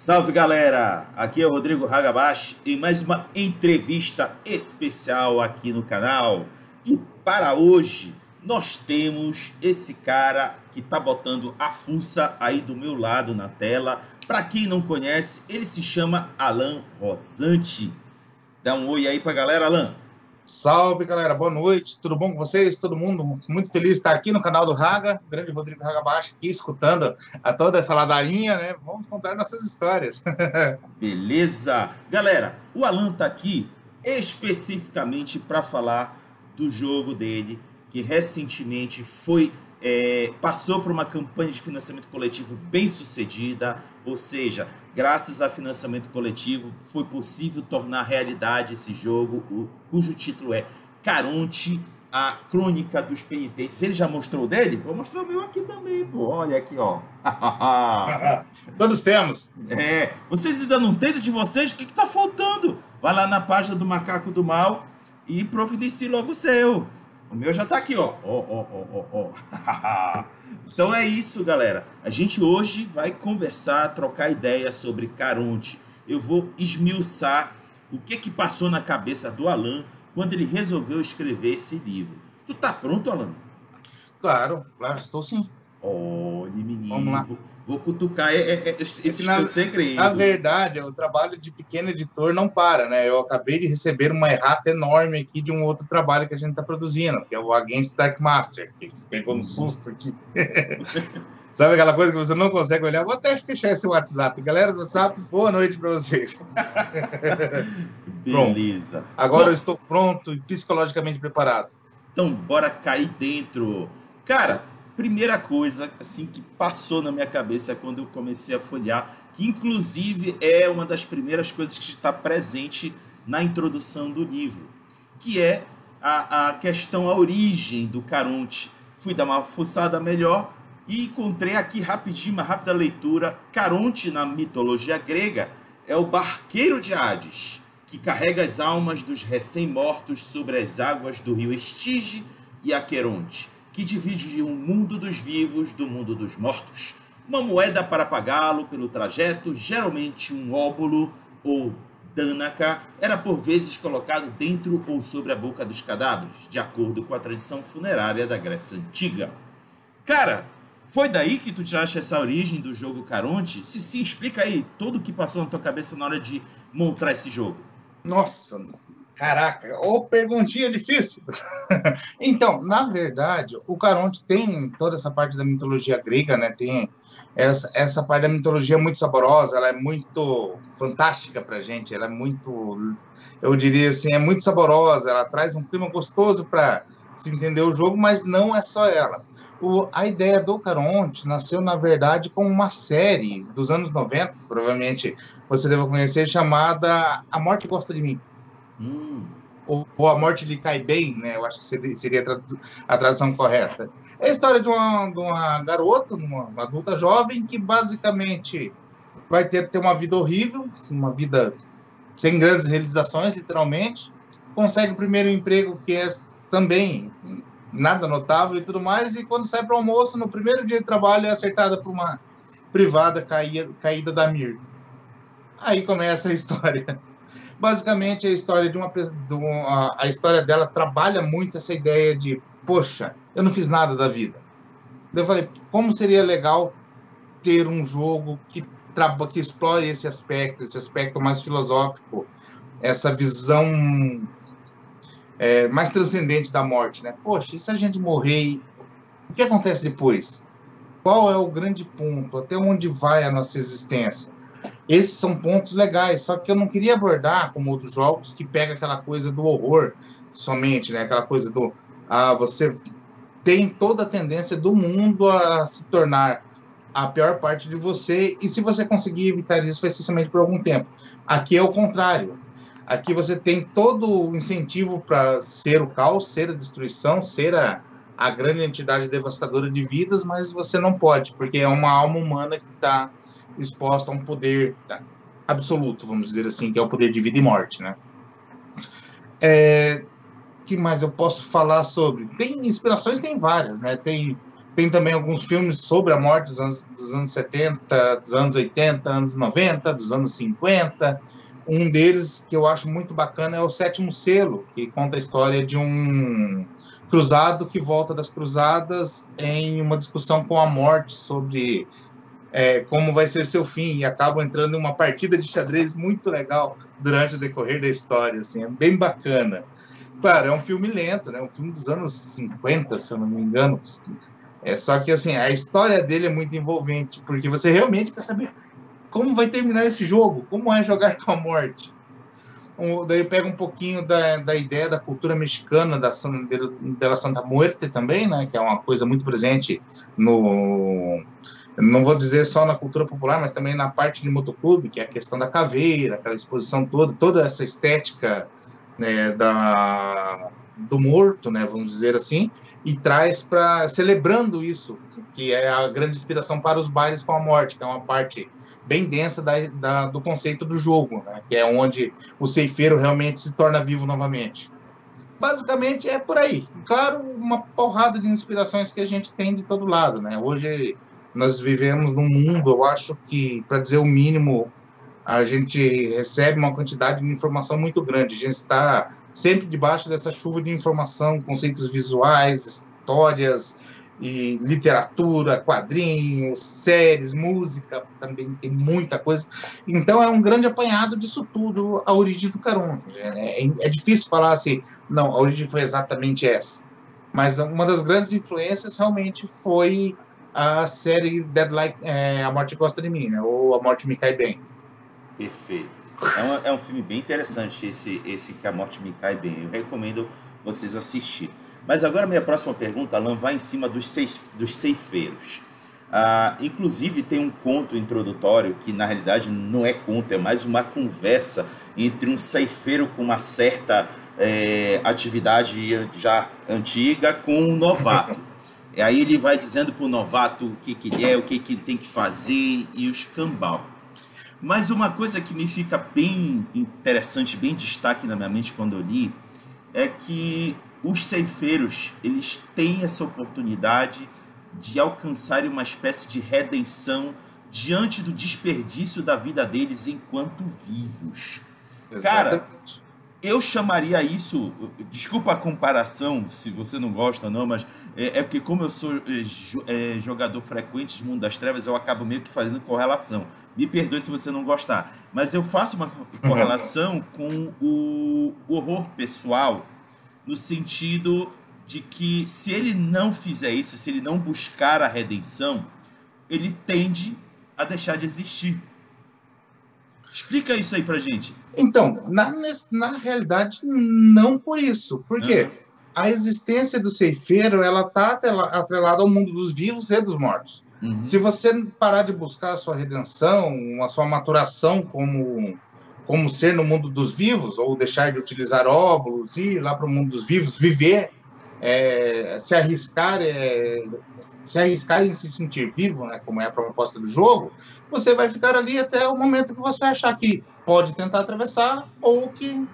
Salve galera, aqui é o Rodrigo Hagabashi em mais uma entrevista especial aqui no canal. E para hoje nós temos esse cara que tá botando a fuça aí do meu lado na tela. Para quem não conhece, ele se chama Alan Rosante. Dá um oi aí pra galera, Alan. Salve, galera. Boa noite. Tudo bom com vocês? Todo mundo muito feliz de estar aqui no canal do Raga. O grande Rodrigo Hagabashi aqui, escutando a toda essa ladainha, né? Vamos contar nossas histórias. Beleza. Galera, o Alan tá aqui especificamente para falar do jogo dele, que recentemente passou por uma campanha de financiamento coletivo bem sucedida, ou seja, graças a financiamento coletivo foi possível tornar realidade esse jogo, cujo título é Caronte, a Crônica dos Penitentes. Ele já mostrou dele? Vou mostrar o meu aqui também, pô. Olha aqui, ó. Todos temos. Vocês ainda não têm de vocês? O que tá faltando? Vai lá na página do Macaco do Mal e providencie logo o seu. O meu já tá aqui, ó. Então é isso, galera. A gente hoje vai conversar, trocar ideia sobre Caronte. Eu vou esmiuçar o que passou na cabeça do Alan quando ele resolveu escrever esse livro. Tu tá pronto, Alan? Claro, estou sim. Olha, menino. Vamos lá. Vou cutucar esse teu segredo. Na verdade, o trabalho de pequeno editor não para, né? Eu acabei de receber uma errata enorme aqui de um outro trabalho que a gente está produzindo, que é o Against Dark Master, que pegou no susto aqui. Sabe aquela coisa que você não consegue olhar? Vou até fechar esse WhatsApp. Galera do WhatsApp, boa noite para vocês. Beleza. Pronto. Agora eu estou pronto e psicologicamente preparado. Então, bora cair dentro. Cara, primeira coisa assim que passou na minha cabeça quando eu comecei a folhear, que inclusive é uma das primeiras coisas que está presente na introdução do livro, que é a questão, a origem do Caronte. Fui dar uma fuçada melhor e encontrei aqui rapidinho, uma rápida leitura. Caronte, na mitologia grega, é o barqueiro de Hades, que carrega as almas dos recém-mortos sobre as águas do rio Estige e Aqueronte, que divide o mundo dos vivos do mundo dos mortos. Uma moeda para pagá-lo pelo trajeto, geralmente um óbolo ou dânaca, era por vezes colocado dentro ou sobre a boca dos cadáveres, de acordo com a tradição funerária da Grécia Antiga. Cara, foi daí que tu tiraste essa origem do jogo Caronte? Se explica aí tudo o que passou na tua cabeça na hora de montar esse jogo. Nossa, caraca, ô perguntinha difícil. Então, na verdade, o Caronte tem toda essa parte da mitologia grega, né? Tem essa parte da mitologia muito saborosa, ela é muito fantástica pra gente, ela é muito, eu diria assim, é muito saborosa, ela traz um clima gostoso para se entender o jogo, mas não é só ela. A ideia do Caronte nasceu, na verdade, com uma série dos anos 90, provavelmente você deve conhecer, chamada A Morte Gosta de Mim. Ou A Morte lhe Cai Bem, né? Eu acho que seria a tradução correta. É a história de uma garota, uma adulta jovem, que basicamente vai ter uma vida horrível, uma vida sem grandes realizações, literalmente. Consegue o primeiro emprego, que é também nada notável e tudo mais, e quando sai para o almoço, no primeiro dia de trabalho, é acertada por uma privada caída da Mir. Aí começa a história. Basicamente, a história a história dela trabalha muito essa ideia de, poxa, eu não fiz nada da vida. Eu falei, como seria legal ter um jogo que explore esse aspecto mais filosófico, essa visão mais transcendente da morte, né? Poxa, e se a gente morrer, o que acontece depois? Qual é o grande ponto? Até onde vai a nossa existência? Esses são pontos legais, só que eu não queria abordar como outros jogos que pega aquela coisa do horror somente, né? Aquela coisa do você tem toda a tendência do mundo a se tornar a pior parte de você, e se você conseguir evitar isso, vai ser somente por algum tempo. Aqui é o contrário. Aqui você tem todo o incentivo para ser o caos, ser a destruição, ser a grande entidade devastadora de vidas, mas você não pode, porque é uma alma humana que está exposta a um poder absoluto, vamos dizer assim, que é o poder de vida e morte, né? Que mais eu posso falar sobre? Tem inspirações, tem várias, né? Tem Tem também alguns filmes sobre a morte dos anos 70, dos anos 80, anos 90, dos anos 50. Um deles que eu acho muito bacana é o Sétimo Selo, que conta a história de um cruzado que volta das cruzadas em uma discussão com a morte sobre como vai ser seu fim, e acaba entrando em uma partida de xadrez muito legal durante o decorrer da história, assim, é bem bacana. Claro, é um filme lento, né? Um filme dos anos 50, se eu não me engano. Só que, assim, a história dele é muito envolvente, porque você realmente quer saber como vai terminar esse jogo, como é jogar com a morte. Daí pega um pouquinho da ideia da cultura mexicana, da Santa Muerte também, né? Que é uma coisa muito presente não vou dizer só na cultura popular, mas também na parte de motoclube, que é a questão da caveira, aquela exposição toda essa estética, né, do morto, né, vamos dizer assim, e traz celebrando isso, que é a grande inspiração para os bailes com a morte, que é uma parte bem densa do conceito do jogo, né, que é onde o ceifeiro realmente se torna vivo novamente. Basicamente é por aí. Claro, uma porrada de inspirações que a gente tem de todo lado, né? Hoje nós vivemos num mundo, eu acho que, para dizer o mínimo, a gente recebe uma quantidade de informação muito grande. A gente está sempre debaixo dessa chuva de informação, conceitos visuais, histórias, e literatura, quadrinhos, séries, música, também tem muita coisa. Então é um grande apanhado disso tudo, a origem do Caronte. É difícil falar assim, não, a origem foi exatamente essa. Mas uma das grandes influências realmente foi a série Deadlight, A Morte Gosta de Mim, né? Ou A Morte Me Cai Bem. Perfeito. É um filme bem interessante esse Que a Morte Me Cai Bem. Eu recomendo vocês assistirem. Mas agora minha próxima pergunta, Alan, vai em cima dos ceifeiros. Inclusive tem um conto introdutório que na realidade não é conto, é mais uma conversa entre um ceifeiro com uma certa atividade já antiga com um novato. E aí ele vai dizendo para o novato o que ele é, o que ele tem que fazer e o escambau. Mas uma coisa que me fica bem interessante, bem destaque na minha mente quando eu li, é que os ceifeiros, eles têm essa oportunidade de alcançarem uma espécie de redenção diante do desperdício da vida deles enquanto vivos. Exatamente. Cara, eu chamaria isso, desculpa a comparação, se você não gosta não, mas porque como eu sou jogador frequente de Mundo das Trevas, eu acabo meio que fazendo correlação. Me perdoe se você não gostar, mas eu faço uma correlação com o horror pessoal, no sentido de que se ele não fizer isso, se ele não buscar a redenção, ele tende a deixar de existir. Explica isso aí pra gente. Então, na realidade, não por isso. Por quê? A existência do ceifeiro, ela está atrelada ao mundo dos vivos e dos mortos. Se você parar de buscar a sua redenção, a sua maturação como ser no mundo dos vivos, ou deixar de utilizar óbulos, ir lá para o mundo dos vivos, viver, se arriscar em se sentir vivo, né, como é a proposta do jogo, você vai ficar ali até o momento que você achar que pode tentar atravessar ou que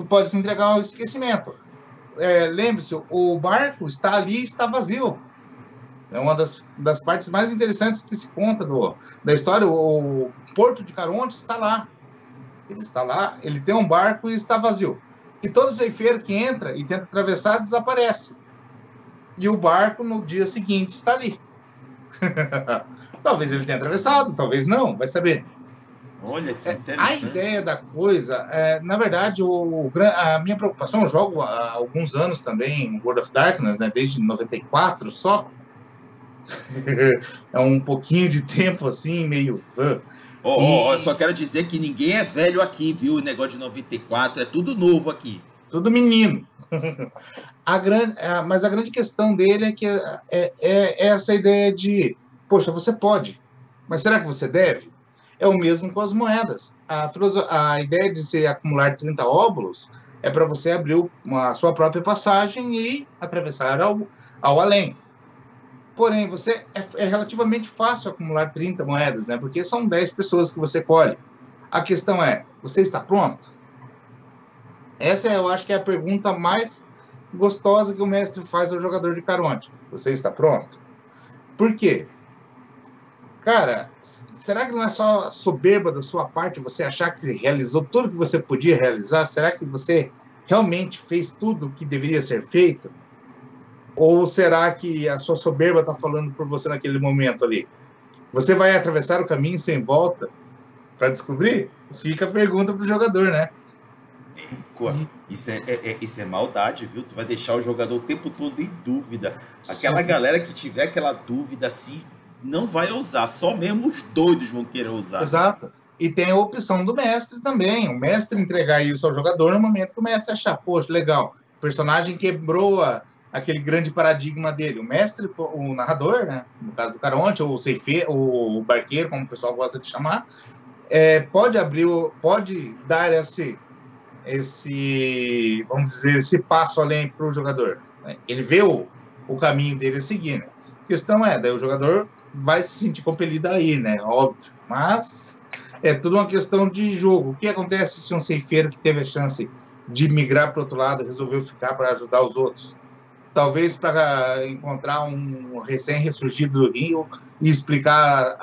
pode se entregar ao esquecimento. Lembre-se, o barco está ali, está vazio. É uma das partes mais interessantes que se conta da história. O Porto de Caronte está lá. Ele está lá, ele tem um barco e está vazio. E todo ceifeiro que entra e tenta atravessar desaparece. E o barco, no dia seguinte, está ali. Talvez ele tenha atravessado, talvez não, vai saber. Olha que interessante. A ideia da coisa, na verdade, a minha preocupação, eu jogo há alguns anos também World of Darkness, né, desde 94 só. É um pouquinho de tempo assim, meio... Só quero dizer que ninguém é velho aqui, viu? O negócio de 94 é tudo novo aqui. Tudo menino. Mas a grande questão dele é que é essa ideia de, poxa, você pode, mas será que você deve? É o mesmo com as moedas. A ideia de você acumular 30 óbulos é para você abrir a sua própria passagem e atravessar ao além. Porém, é relativamente fácil acumular 30 moedas, né? Porque são 10 pessoas que você colhe. A questão é, você está pronto? Essa eu acho que é a pergunta mais gostosa que o mestre faz ao jogador de Caronte. Você está pronto? Por quê? Cara, será que não é só soberba da sua parte você achar que realizou tudo que você podia realizar? Será que você realmente fez tudo o que deveria ser feito? Ou será que a sua soberba está falando por você naquele momento ali? Você vai atravessar o caminho sem volta para descobrir? Fica a pergunta para o jogador, né? Isso é maldade, viu? Tu vai deixar o jogador o tempo todo em dúvida. Aquela galera que tiver aquela dúvida assim, não vai ousar. Só mesmo os doidos vão querer usar. Exato. E tem a opção do mestre também. O mestre entregar isso ao jogador no momento que o mestre achar, poxa, legal, o personagem quebrou aquele grande paradigma dele. O mestre, o narrador, né? No caso do Caronte, ou o ceifeiro, o barqueiro, como o pessoal gosta de chamar, pode dar vamos dizer, esse passo além para o jogador. Né? Ele vê o caminho dele a seguir. Né? A questão daí o jogador vai se sentir compelido a ir, né? Óbvio. Mas é tudo uma questão de jogo. O que acontece se um ceifeiro que teve a chance de migrar para o outro lado resolveu ficar para ajudar os outros? Talvez para encontrar um recém-ressurgido do rio e explicar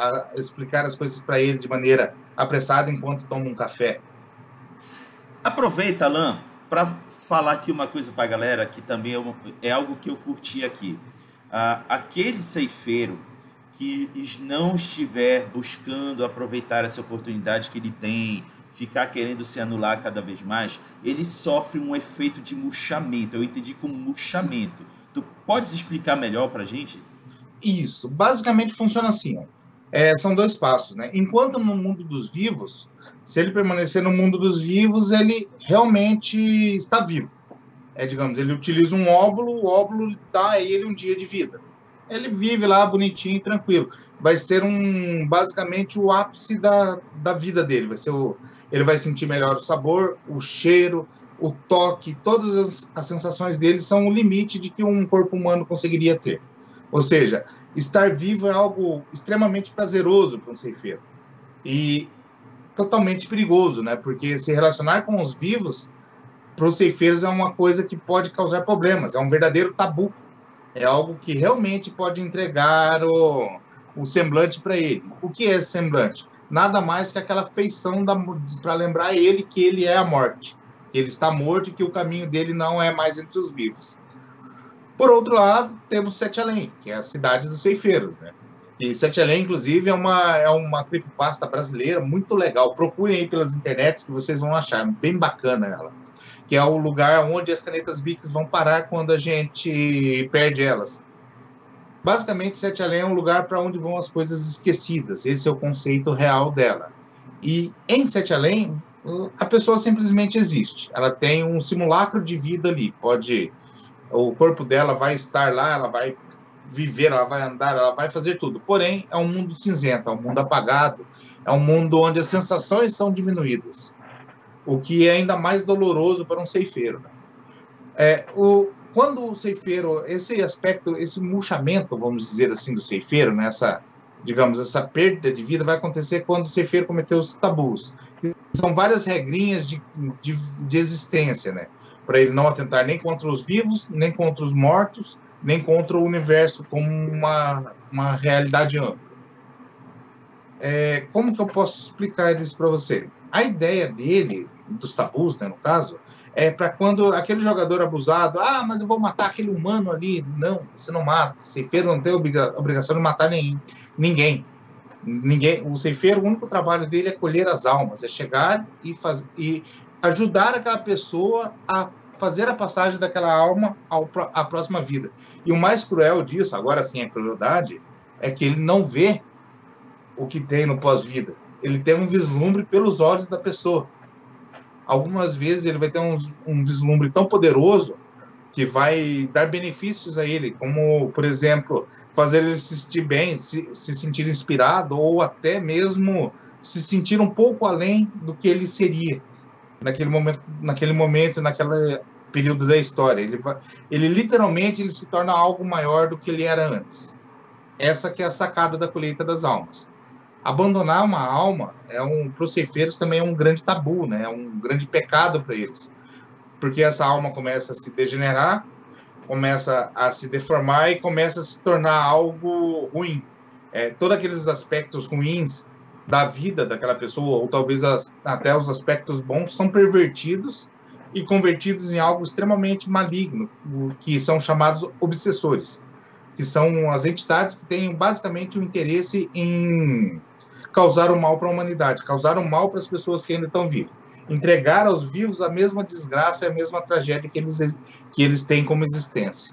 as coisas para ele de maneira apressada enquanto toma um café. Aproveita, Alan, para falar aqui uma coisa para a galera, que também é algo que eu curti aqui. Aquele ceifeiro que não estiver buscando aproveitar essa oportunidade que ele tem, ficar querendo se anular cada vez mais, ele sofre um efeito de murchamento. Eu entendi como murchamento. Tu podes explicar melhor para a gente? Isso. Basicamente funciona assim. São 2 passos. Né? Enquanto no mundo dos vivos, se ele permanecer no mundo dos vivos, ele realmente está vivo. Digamos, ele utiliza um óbulo, o óbulo dá a ele um dia de vida. Ele vive lá bonitinho e tranquilo. Vai ser basicamente o ápice da vida dele. Ele vai sentir melhor o sabor, o cheiro, o toque, todas as sensações dele são o limite de que um corpo humano conseguiria ter. Ou seja, estar vivo é algo extremamente prazeroso para um ceifeiro. E totalmente perigoso, né? Porque se relacionar com os vivos, para os ceifeiros é uma coisa que pode causar problemas. É um verdadeiro tabu. É algo que realmente pode entregar o semblante para ele. O que é esse semblante? Nada mais que aquela feição para lembrar ele que ele é a morte. Que ele está morto e que o caminho dele não é mais entre os vivos. Por outro lado, temos Sete Além, que é a cidade dos ceifeiros. Né? E Sete Além, inclusive, é uma creepypasta brasileira muito legal. Procurem aí pelas internets que vocês vão achar. Bem bacana ela. Que é o lugar onde as canetas Bics vão parar quando a gente perde elas. Basicamente, Sete Além é um lugar para onde vão as coisas esquecidas. Esse é o conceito real dela. E em Sete Além, a pessoa simplesmente existe. Ela tem um simulacro de vida ali. O corpo dela vai estar lá, ela vai viver, ela vai andar, ela vai fazer tudo. Porém, é um mundo cinzento, é um mundo apagado, é um mundo onde as sensações são diminuídas. O que é ainda mais doloroso para um ceifeiro. Né? Quando o ceifeiro, esse aspecto, esse murchamento, vamos dizer assim, do ceifeiro, né? essa perda de vida vai acontecer quando o ceifeiro cometeu os tabus. São várias regrinhas de existência, né? Para ele não atentar nem contra os vivos, nem contra os mortos, nem contra o universo como uma realidade ampla. Como que eu posso explicar isso para você? A ideia dele, dos tabus, né, no caso, é para quando aquele jogador abusado, mas eu vou matar aquele humano ali. Não, você não mata. O ceifeiro não tem obrigação de matar ninguém. O ceifeiro, o único trabalho dele é colher as almas, é chegar e ajudar aquela pessoa a fazer a passagem daquela alma à próxima vida. E o mais cruel disso, agora sim é crueldade, é que ele não vê o que tem no pós-vida. Ele tem um vislumbre pelos olhos da pessoa. Algumas vezes ele vai ter um vislumbre tão poderoso que vai dar benefícios a ele, como, por exemplo, fazer ele se sentir bem, se sentir inspirado, ou até mesmo se sentir um pouco além do que ele seria naquele momento, naquele período da história. Ele literalmente se torna algo maior do que ele era antes. Essa que é a sacada da colheita das almas. Abandonar uma alma para os ceifeiros também é um grande tabu, né? É um grande pecado para eles, porque essa alma começa a se degenerar começa a se deformar e começa a se tornar algo ruim. Todos aqueles aspectos ruins da vida daquela pessoa, ou talvez até os aspectos bons, são pervertidos e convertidos em algo extremamente maligno, que são chamados obsessores, que são as entidades que têm basicamente o interesse em causar o mal para a humanidade, causar o mal para as pessoas que ainda estão vivas, entregar aos vivos a mesma desgraça e a mesma tragédia que eles têm como existência.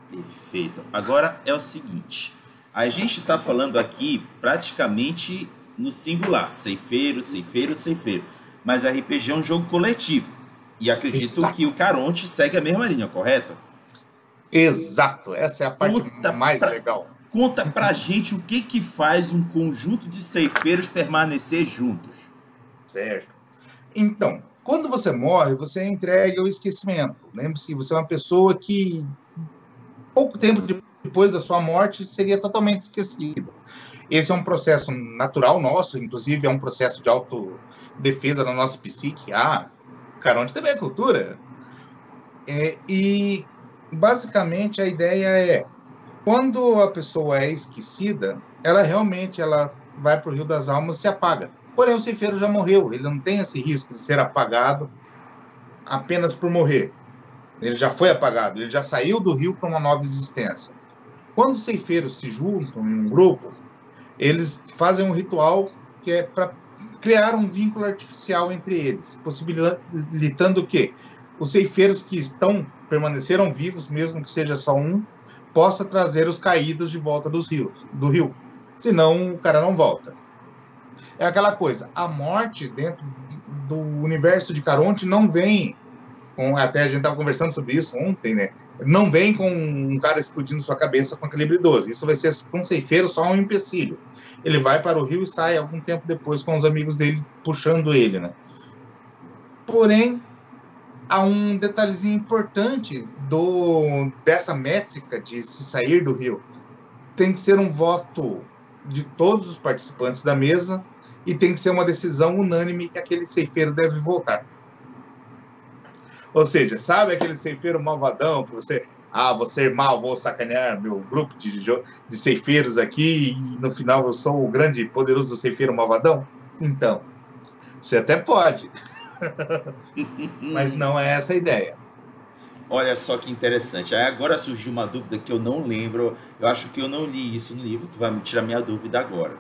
Perfeito. Agora é o seguinte, a gente está falando aqui praticamente no singular, ceifeiro, ceifeiro, ceifeiro, mas RPG é um jogo coletivo. E acredito que o Caronte segue a mesma linha, correto? Exato, essa é a parte mais legal. Conta pra gente o que faz um conjunto de ceifeiros permanecer juntos. Certo. Então, quando você morre, você é entregue ao esquecimento. Lembre-se, você é uma pessoa que, pouco tempo depois da sua morte, seria totalmente esquecida. Esse é um processo natural nosso, inclusive é um processo de autodefesa da nossa psique. Caronte também é cultura. E, basicamente, a ideia é, quando a pessoa é esquecida, ela vai para o Rio das Almas e se apaga. Porém, o ceifeiro já morreu, ele não tem esse risco de ser apagado apenas por morrer. Ele já foi apagado, ele já saiu do rio para uma nova existência. Quando os ceifeiros se juntam em um grupo, eles fazem um ritual que é para criar um vínculo artificial entre eles, possibilitando o quê? Os ceifeiros que permaneceram vivos, mesmo que seja só um, possa trazer os caídos de volta do rio. Senão, o cara não volta. É aquela coisa, a morte dentro do universo de Caronte não vem até a gente estava conversando sobre isso ontem, né? Não vem com um cara explodindo sua cabeça com calibre 12. Isso vai ser para um ceifeiro só um empecilho. Ele vai para o rio e sai algum tempo depois com os amigos dele puxando ele, né? Porém, há um detalhezinho importante dessa métrica de se sair do rio. Tem que ser um voto de todos os participantes da mesa e tem que ser uma decisão unânime que aquele ceifeiro deve voltar. Ou seja, sabe aquele ceifeiro malvadão que você é mal, vou sacanear meu grupo de ceifeiros aqui e no final eu sou o grande e poderoso ceifeiro malvadão? Então, você até pode, mas não é essa a ideia. Olha só que interessante. Aí agora surgiu uma dúvida que eu não lembro, eu acho que eu não li isso no livro, tu vai me tirar minha dúvida agora.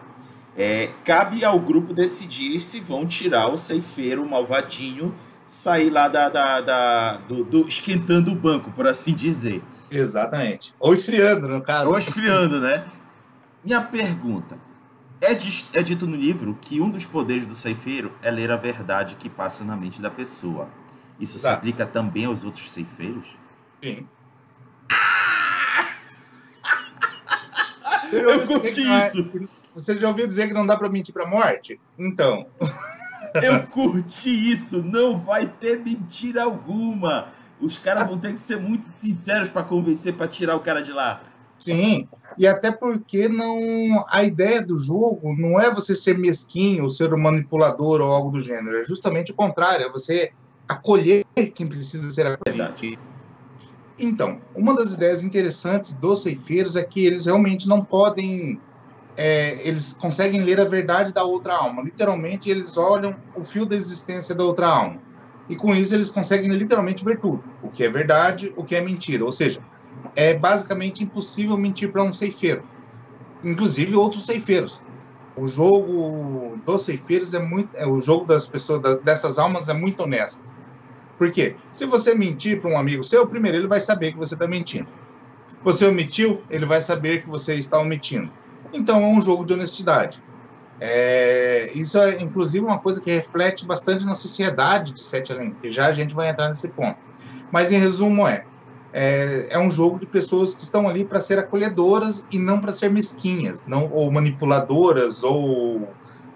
Cabe ao grupo decidir se vão tirar o ceifeiro malvadinho, sair lá do esquentando o banco, por assim dizer. Exatamente. Ou esfriando, no caso. Ou esfriando, né? Minha pergunta. É dito no livro que um dos poderes do ceifeiro é ler a verdade que passa na mente da pessoa. Isso se aplica também aos outros ceifeiros? Sim. Eu curti isso. Você já ouviu dizer que não dá pra mentir pra morte? Então... Eu curti isso, não vai ter mentira alguma. Os caras vão ter que ser muito sinceros para convencer, para tirar o cara de lá. Sim, e até porque a ideia do jogo não é você ser mesquinho, ou ser um manipulador ou algo do gênero. É justamente o contrário, é você acolher quem precisa ser acolhido. Então, uma das ideias interessantes dos ceifeiros é que eles realmente não podem... eles conseguem ler a verdade da outra alma. Literalmente, eles olham o fio da existência da outra alma. E com isso, eles conseguem literalmente ver tudo. O que é verdade, o que é mentira. Ou seja, é basicamente impossível mentir para um ceifeiro. Inclusive, outros ceifeiros. O jogo dos ceifeiros o jogo das pessoas, dessas almas, é muito honesto. Por quê? Se você mentir para um amigo seu, primeiro, ele vai saber que você está mentindo. Você omitiu, ele vai saber que você está omitindo. Então, é um jogo de honestidade. Isso é, inclusive, uma coisa que reflete bastante na sociedade de Sete Além, que já a gente vai entrar nesse ponto. Mas, em resumo, é um jogo de pessoas que estão ali para ser acolhedoras e não para ser mesquinhas, ou manipuladoras, ou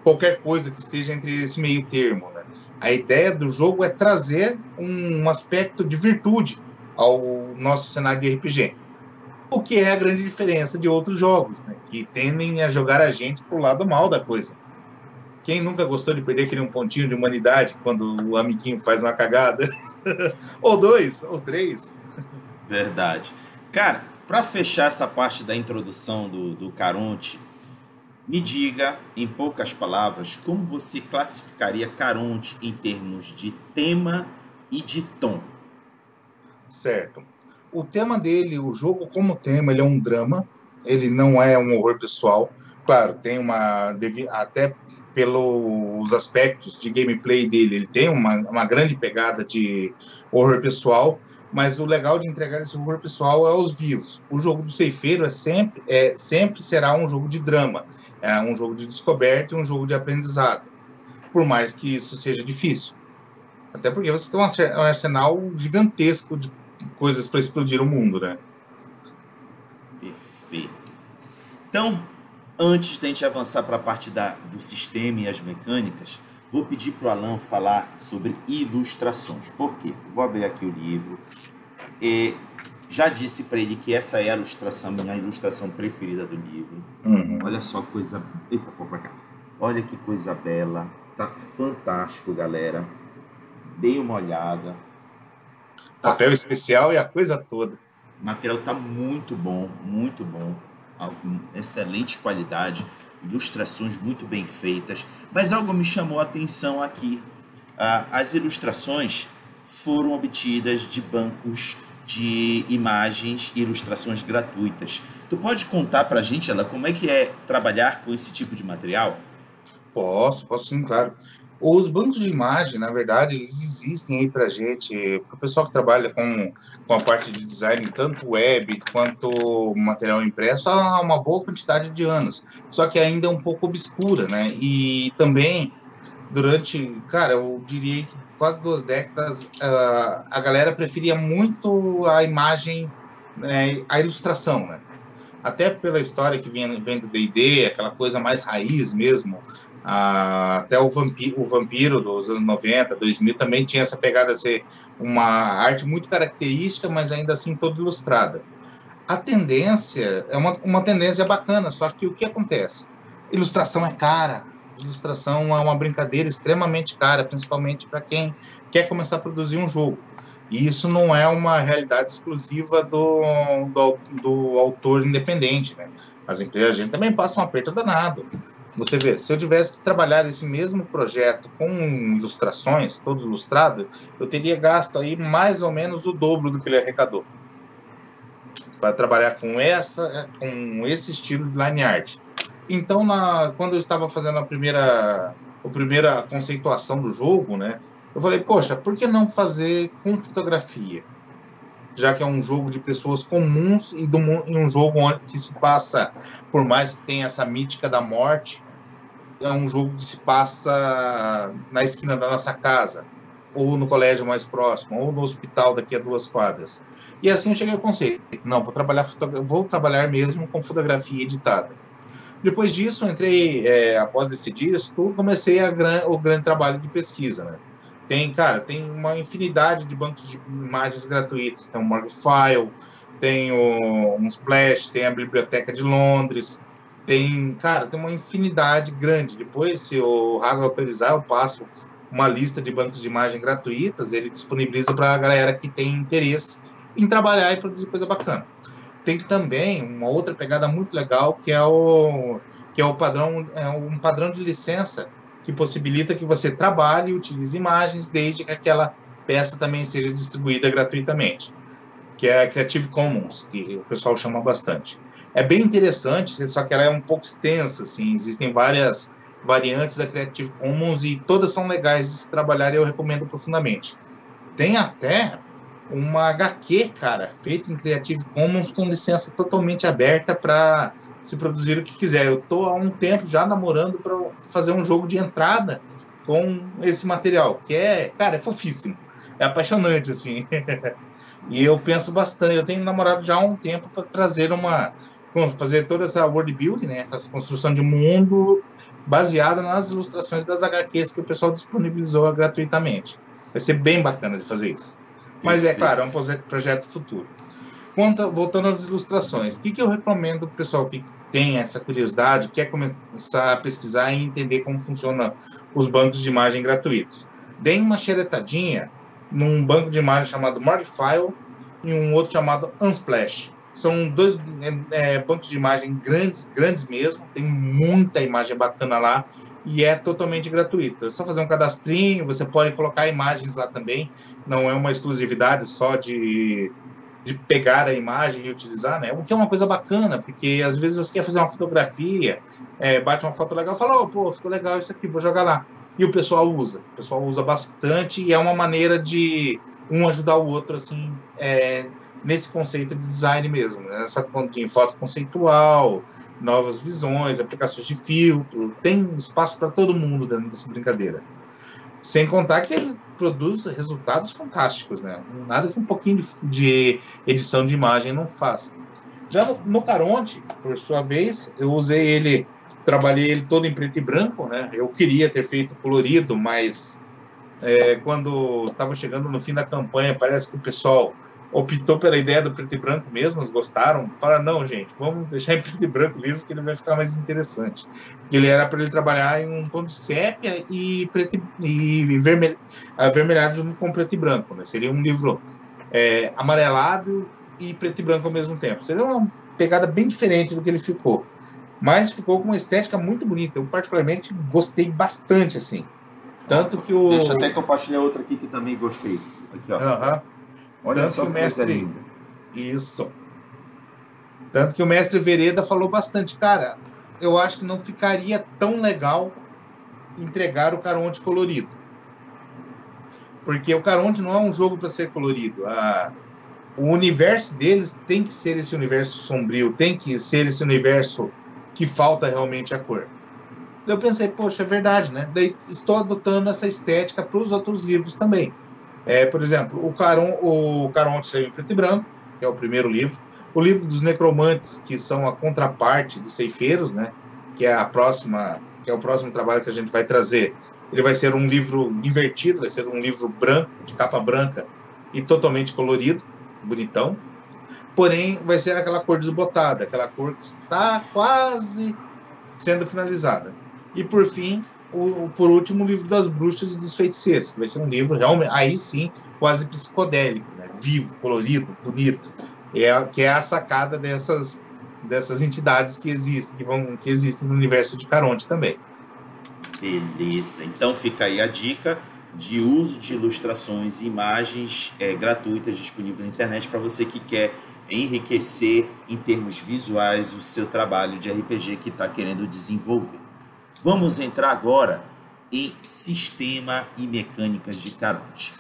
qualquer coisa que esteja entre esse meio termo, né? A ideia do jogo é trazer um aspecto de virtude ao nosso cenário de RPG. O que é a grande diferença de outros jogos, né? Que tendem a jogar a gente pro lado mal da coisa. Quem nunca gostou de perder aquele um pontinho de humanidade quando o amiguinho faz uma cagada? Ou dois, ou três. Verdade. Cara, para fechar essa parte da introdução do Caronte, me diga, em poucas palavras, como você classificaria Caronte em termos de tema e de tom? Certo. O tema dele, o jogo como tema, ele é um drama, ele não é um horror pessoal. Claro, tem até pelos aspectos de gameplay dele, ele tem uma grande pegada de horror pessoal, mas o legal de entregar esse horror pessoal é aos vivos. O jogo do Ceifeiro sempre será um jogo de drama, é um jogo de descoberta e um jogo de aprendizado, por mais que isso seja difícil. Até porque você tem um arsenal gigantesco de coisas para explodir o mundo, né? Perfeito. Então, antes da gente avançar para a parte do sistema e as mecânicas, vou pedir para o Alan falar sobre ilustrações. Por quê? Vou abrir aqui o livro. Já disse para ele que essa é a minha ilustração preferida do livro. Olha só que coisa... Eita, vou para cá. Olha que coisa bela. Tá fantástico, galera. Dei uma olhada. Papel especial e a coisa toda. O material tá muito bom, muito bom. Excelente qualidade, ilustrações muito bem feitas. Mas algo me chamou a atenção aqui. As ilustrações foram obtidas de bancos de imagens e ilustrações gratuitas. Tu pode contar pra gente, Ela, como é que é trabalhar com esse tipo de material? Posso sim, claro. Os bancos de imagem, na verdade, eles existem aí para gente, para o pessoal que trabalha com a parte de design, tanto web quanto material impresso, há uma boa quantidade de anos. Só que ainda é um pouco obscura, né? E também, eu diria que quase 2 décadas, a galera preferia muito a imagem, a ilustração, né? Até pela história que vem do D&D, aquela coisa mais raiz mesmo. Até o Vampiro dos anos 90, 2000 também tinha essa pegada de ser uma arte muito característica, mas ainda assim toda ilustrada. A tendência é uma tendência bacana, só que o que acontece? Ilustração é cara, ilustração é uma brincadeira extremamente cara, principalmente para quem quer começar a produzir um jogo. E isso não é uma realidade exclusiva do autor independente, né? As empresas, a gente também passa um aperto danado. Você vê, se eu tivesse que trabalhar esse mesmo projeto com ilustrações, todo ilustrado, eu teria gasto aí mais ou menos o dobro do que ele arrecadou para trabalhar com esse estilo de line art. Então, quando eu estava fazendo a primeira conceituação do jogo, né, eu falei, poxa, por que não fazer com fotografia? Já que é um jogo de pessoas comuns e um jogo que se passa, por mais que tenha essa mítica da morte, é um jogo que se passa na esquina da nossa casa, ou no colégio mais próximo, ou no hospital daqui a 2 quadras. E assim eu cheguei ao conceito. Não, vou trabalhar mesmo com fotografia editada. Depois disso, após decidir isso tudo, comecei o grande trabalho de pesquisa, né? Tem uma infinidade de bancos de imagens gratuitos. Tem o Morgfile, tem o Unsplash, tem a Biblioteca de Londres. Tem uma infinidade grande. Depois, se o Rago autorizar, eu passo uma lista de bancos de imagem gratuitas. Ele disponibiliza para a galera que tem interesse em trabalhar e produzir coisa bacana. Tem também uma outra pegada muito legal, que é um padrão de licença que possibilita que você trabalhe e utilize imagens desde que aquela peça também seja distribuída gratuitamente, que é a Creative Commons, que o pessoal chama bastante. É bem interessante, só que ela é um pouco extensa, assim, existem várias variantes da Creative Commons e todas são legais de se trabalhar e eu recomendo profundamente. Tem até uma HQ, feita em Creative Commons com licença totalmente aberta para se produzir o que quiser. Eu estou há um tempo já namorando para fazer um jogo de entrada com esse material, que é fofíssimo, é apaixonante, assim. E eu penso bastante, eu tenho namorado já há um tempo para fazer toda essa world building, né, essa construção de mundo baseada nas ilustrações das HQs que o pessoal disponibilizou gratuitamente. Vai ser bem bacana de fazer isso. Mas é claro, é um projeto futuro. Voltando às ilustrações, o que eu recomendo para o pessoal que tem essa curiosidade, quer começar a pesquisar e entender como funcionam os bancos de imagem gratuitos? Deem uma xeretadinha num banco de imagem chamado Morgfile, e um outro chamado Unsplash. São dois bancos de imagem grandes mesmo, tem muita imagem bacana lá e é totalmente gratuito. É só fazer um cadastrinho, você pode colocar imagens lá também, não é uma exclusividade só de pegar a imagem e utilizar, né? O que é uma coisa bacana, porque às vezes você quer fazer uma fotografia, bate uma foto legal e fala, pô, ficou legal isso aqui, vou jogar lá. E o pessoal usa bastante e é uma maneira de um ajudar o outro, assim, nesse conceito de design mesmo, né? Essa em foto conceitual, novas visões, aplicações de filtro, tem espaço para todo mundo dentro dessa brincadeira. Sem contar que ele produz resultados fantásticos, né? Nada que um pouquinho de edição de imagem não faça. Já no Caronte, por sua vez, eu usei ele, trabalhei ele todo em preto e branco, né? Eu queria ter feito colorido, mas quando estava chegando no fim da campanha, parece que o pessoal optou pela ideia do preto e branco mesmo, eles gostaram, falaram, não, gente, vamos deixar em preto e branco o livro que ele vai ficar mais interessante. Ele era para ele trabalhar em um tom de sépia e avermelhado junto com preto e branco, né? Seria um livro amarelado e preto e branco ao mesmo tempo. Seria uma pegada bem diferente do que ele ficou, mas ficou com uma estética muito bonita. Eu particularmente gostei bastante, assim. Tanto que Deixa até compartilhar outra aqui que também gostei. Aqui, ó. Olha tanto só que o mestre... Isso. Tanto que o mestre Vereda falou bastante. Cara, eu acho que não ficaria tão legal entregar o Caronte colorido. Porque o Caronte não é um jogo para ser colorido. O universo deles tem que ser esse universo sombrio, tem que ser esse universo que falta realmente a cor. Eu pensei, poxa, é verdade, né? Daí estou adotando essa estética para os outros livros também. Por exemplo, o Caronte saiu em preto e branco, que é o primeiro livro. O livro dos necromantes, que são a contraparte dos ceifeiros, né? Que é o próximo trabalho que a gente vai trazer. Ele vai ser um livro invertido, vai ser um livro branco, de capa branca e totalmente colorido, bonitão. Porém, vai ser aquela cor desbotada, aquela cor que está quase sendo finalizada. E por fim, por último, o livro das bruxas e dos feiticeiros, que vai ser um livro realmente, aí sim, quase psicodélico, né? Vivo, colorido, bonito, que é a sacada dessas entidades que existem no universo de Caronte também. Beleza, então fica aí a dica de uso de ilustrações e imagens gratuitas disponíveis na internet para você que quer enriquecer em termos visuais o seu trabalho de RPG que está querendo desenvolver. Vamos entrar agora em sistema e mecânicas de Caronte.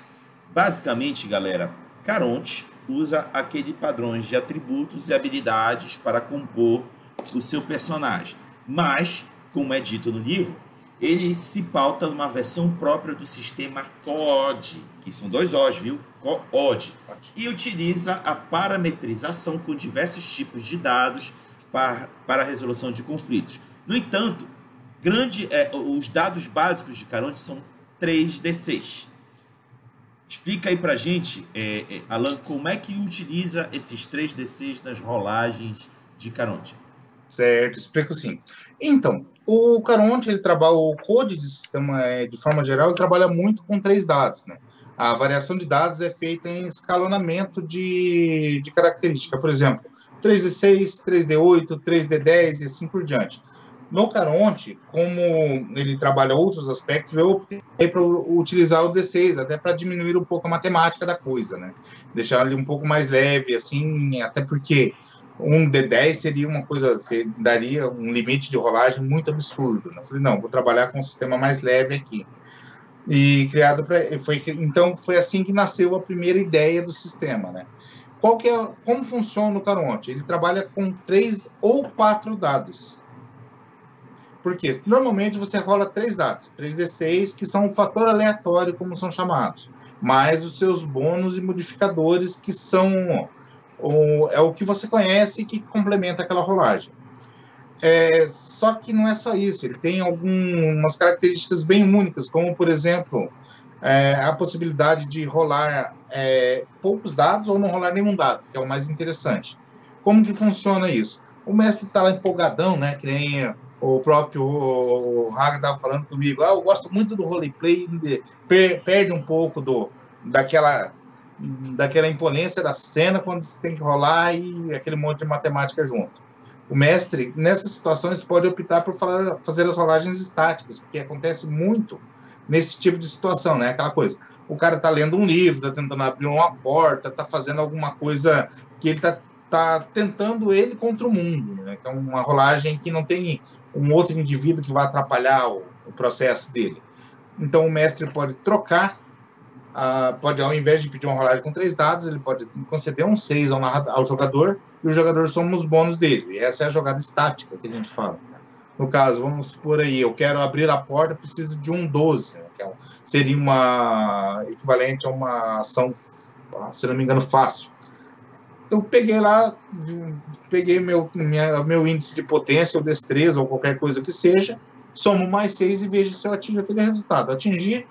Basicamente, galera, Caronte usa aqueles padrões de atributos e habilidades para compor o seu personagem. Mas, como é dito no livro, ele se pauta numa versão própria do sistema COD, que são 2 O's, viu? COD, e utiliza a parametrização com diversos tipos de dados para a resolução de conflitos. No entanto, os dados básicos de Caronte são 3d6. Explica aí pra gente, Alan, como é que utiliza esses 3d6 nas rolagens de Caronte? Certo, explico sim. Então, o Caronte, o Code de sistema, de forma geral, ele trabalha muito com 3 dados, né? A variação de dados é feita em escalonamento de característica. Por exemplo, 3d6, 3d8, 3d10 e assim por diante. No Caronte, como ele trabalha outros aspectos, eu optei para utilizar o D6, até para diminuir um pouco a matemática da coisa, né? Deixar ele um pouco mais leve, assim, até porque um D10 seria uma coisa, daria um limite de rolagem muito absurdo, né? Eu falei, não, vou trabalhar com um sistema mais leve aqui. E então foi assim que nasceu a primeira ideia do sistema, né? Como funciona o Caronte? Ele trabalha com 3 ou 4 dados. Porque normalmente você rola 3 dados, 3d6, que são um fator aleatório, como são chamados, mais os seus bônus e modificadores, que são o que você conhece e que complementa aquela rolagem. Só que não é só isso, ele tem algumas características bem únicas, como, por exemplo, a possibilidade de rolar poucos dados ou não rolar nenhum dado, que é o mais interessante. Como que funciona isso? O mestre está lá empolgadão, né, que nem o próprio Haga estava falando comigo, eu gosto muito do roleplay, perde um pouco daquela imponência da cena quando você tem que rolar e aquele monte de matemática junto. O mestre, nessas situações, pode optar por fazer as rolagens estáticas, porque acontece muito nesse tipo de situação, né? Aquela coisa, o cara está lendo um livro, está tentando abrir uma porta, está fazendo alguma coisa que ele está tentando ele contra o mundo, né? Que é uma rolagem que não tem um outro indivíduo que vai atrapalhar o processo dele. Então, o mestre pode trocar, pode, ao invés de pedir uma rolagem com 3 dados, ele pode conceder um 6 ao jogador, e o jogador soma os bônus dele. E essa é a jogada estática que a gente fala. No caso, vamos supor aí, eu quero abrir a porta, preciso de um 12, né, que seria uma equivalente a uma ação, se não me engano, fácil. Eu peguei lá, peguei meu índice de potência, ou destreza, ou qualquer coisa que seja, somo mais 6 e vejo se eu atingo aquele resultado. Atingir,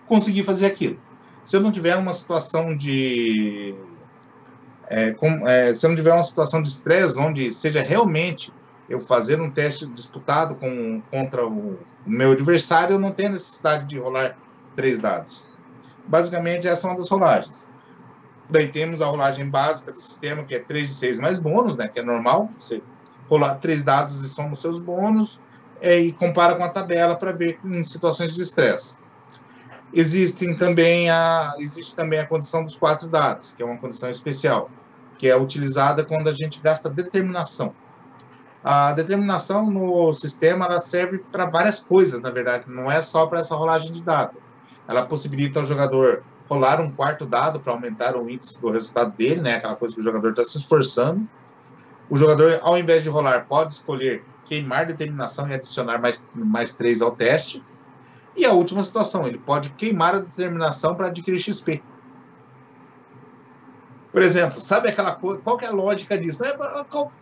consegui fazer aquilo. Se eu não tiver uma situação de... se eu não tiver uma situação de estresse, onde seja realmente eu fazer um teste disputado contra o meu adversário, eu não tenho necessidade de rolar 3 dados. Basicamente, essa é uma das rolagens. Daí temos a rolagem básica do sistema, que é 3 de 6 mais bônus, né, que é normal. Você rolar 3 dados e soma os seus bônus e compara com a tabela para ver em situações de estresse. Existe também a condição dos 4 dados, que é uma condição especial, que é utilizada quando a gente gasta determinação. A determinação no sistema ela serve para várias coisas, na verdade, não é só para essa rolagem de dado. Ela possibilita ao jogador rolar um 4º dado para aumentar o índice do resultado dele, né? Aquela coisa que o jogador está se esforçando. O jogador, ao invés de rolar, pode escolher queimar determinação e adicionar mais 3 ao teste. E a última situação, ele pode queimar a determinação para adquirir XP. Por exemplo, sabe aquela coisa, qual que é a lógica disso?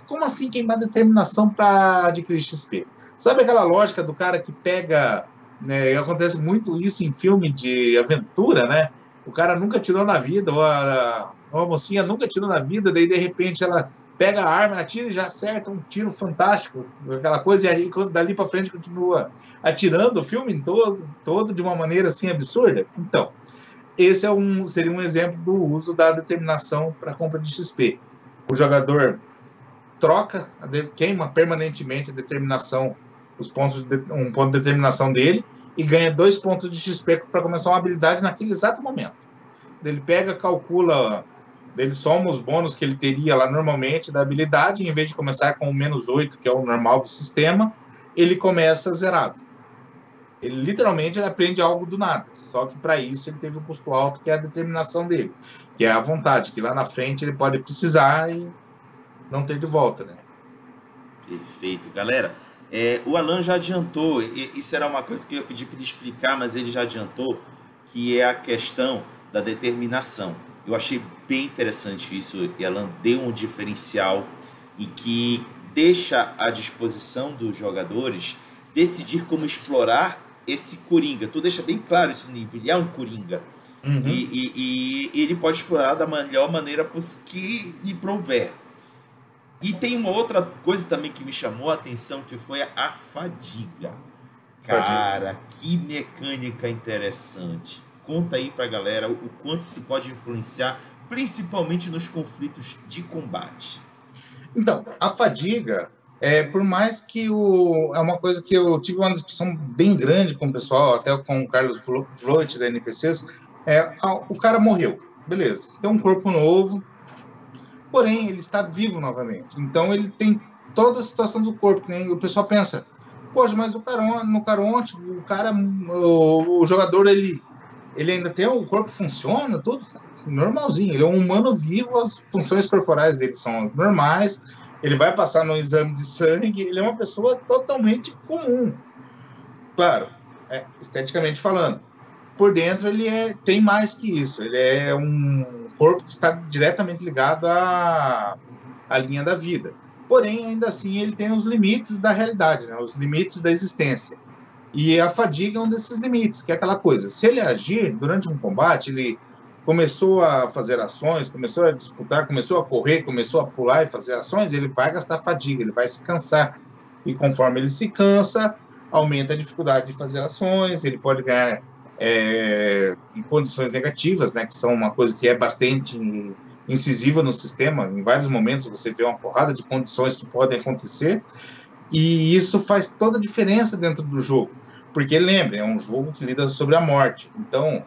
Como assim queimar determinação para adquirir XP? Sabe aquela lógica do cara que pega, né, acontece muito isso em filme de aventura, né? O cara nunca atirou na vida, ou a mocinha nunca atirou na vida, daí de repente ela pega a arma, atira e já acerta um tiro fantástico, aquela coisa, e aí dali para frente continua atirando o filme todo de uma maneira assim absurda. Então, esse seria um exemplo do uso da determinação para compra de XP. O jogador queima permanentemente a determinação, um ponto de determinação dele, e ganha 2 pontos de XP para começar uma habilidade naquele exato momento. Ele pega, calcula, ele soma os bônus que ele teria lá normalmente da habilidade, e em vez de começar com o -8, que é o normal do sistema, ele começa zerado. Ele literalmente aprende algo do nada, só que para isso ele teve um custo alto, que é a determinação dele, que é a vontade, que lá na frente ele pode precisar e não ter de volta, né? Perfeito, galera. O Alan já adiantou, isso era uma coisa que eu pedi para ele explicar, mas ele já adiantou, que é a questão da determinação. Eu achei bem interessante isso, e Alan deu um diferencial e que deixa à disposição dos jogadores decidir como explorar esse Coringa. Tu deixa bem claro isso no nível, ele é um Coringa. Uhum. E ele pode explorar da melhor maneira que lhe prouver. E tem uma outra coisa também que me chamou a atenção, que foi a fadiga. Cara, que mecânica interessante. Conta aí pra galera o quanto se pode influenciar, principalmente nos conflitos de combate. Então, a fadiga, por mais que é uma coisa que eu tive uma discussão bem grande com o pessoal, até com o Carlos Floyd da NPCs, o cara morreu, beleza, tem um corpo novo, porém ele está vivo novamente, então ele tem toda a situação do corpo, né? O pessoal pensa, poxa, mas no Caronte, o jogador, ele ainda tem o corpo, funciona, tudo normalzinho, ele é um humano vivo, as funções corporais dele são as normais, ele vai passar no exame de sangue, ele é uma pessoa totalmente comum. Claro, esteticamente falando. Por dentro, ele tem mais que isso. Ele é um corpo que está diretamente ligado à linha da vida. Porém, ainda assim, ele tem os limites da realidade, né? Os limites da existência. E a fadiga é um desses limites, que é aquela coisa. Se ele agir durante um combate, ele começou a fazer ações, começou a disputar, começou a correr, começou a pular e fazer ações, ele vai gastar fadiga, ele vai se cansar. E conforme ele se cansa, aumenta a dificuldade de fazer ações, ele pode ganhar em condições negativas, né, que são uma coisa que é bastante incisiva no sistema. Em vários momentos você vê uma porrada de condições que podem acontecer, e isso faz toda a diferença dentro do jogo, porque lembre, é um jogo que lida sobre a morte. Então,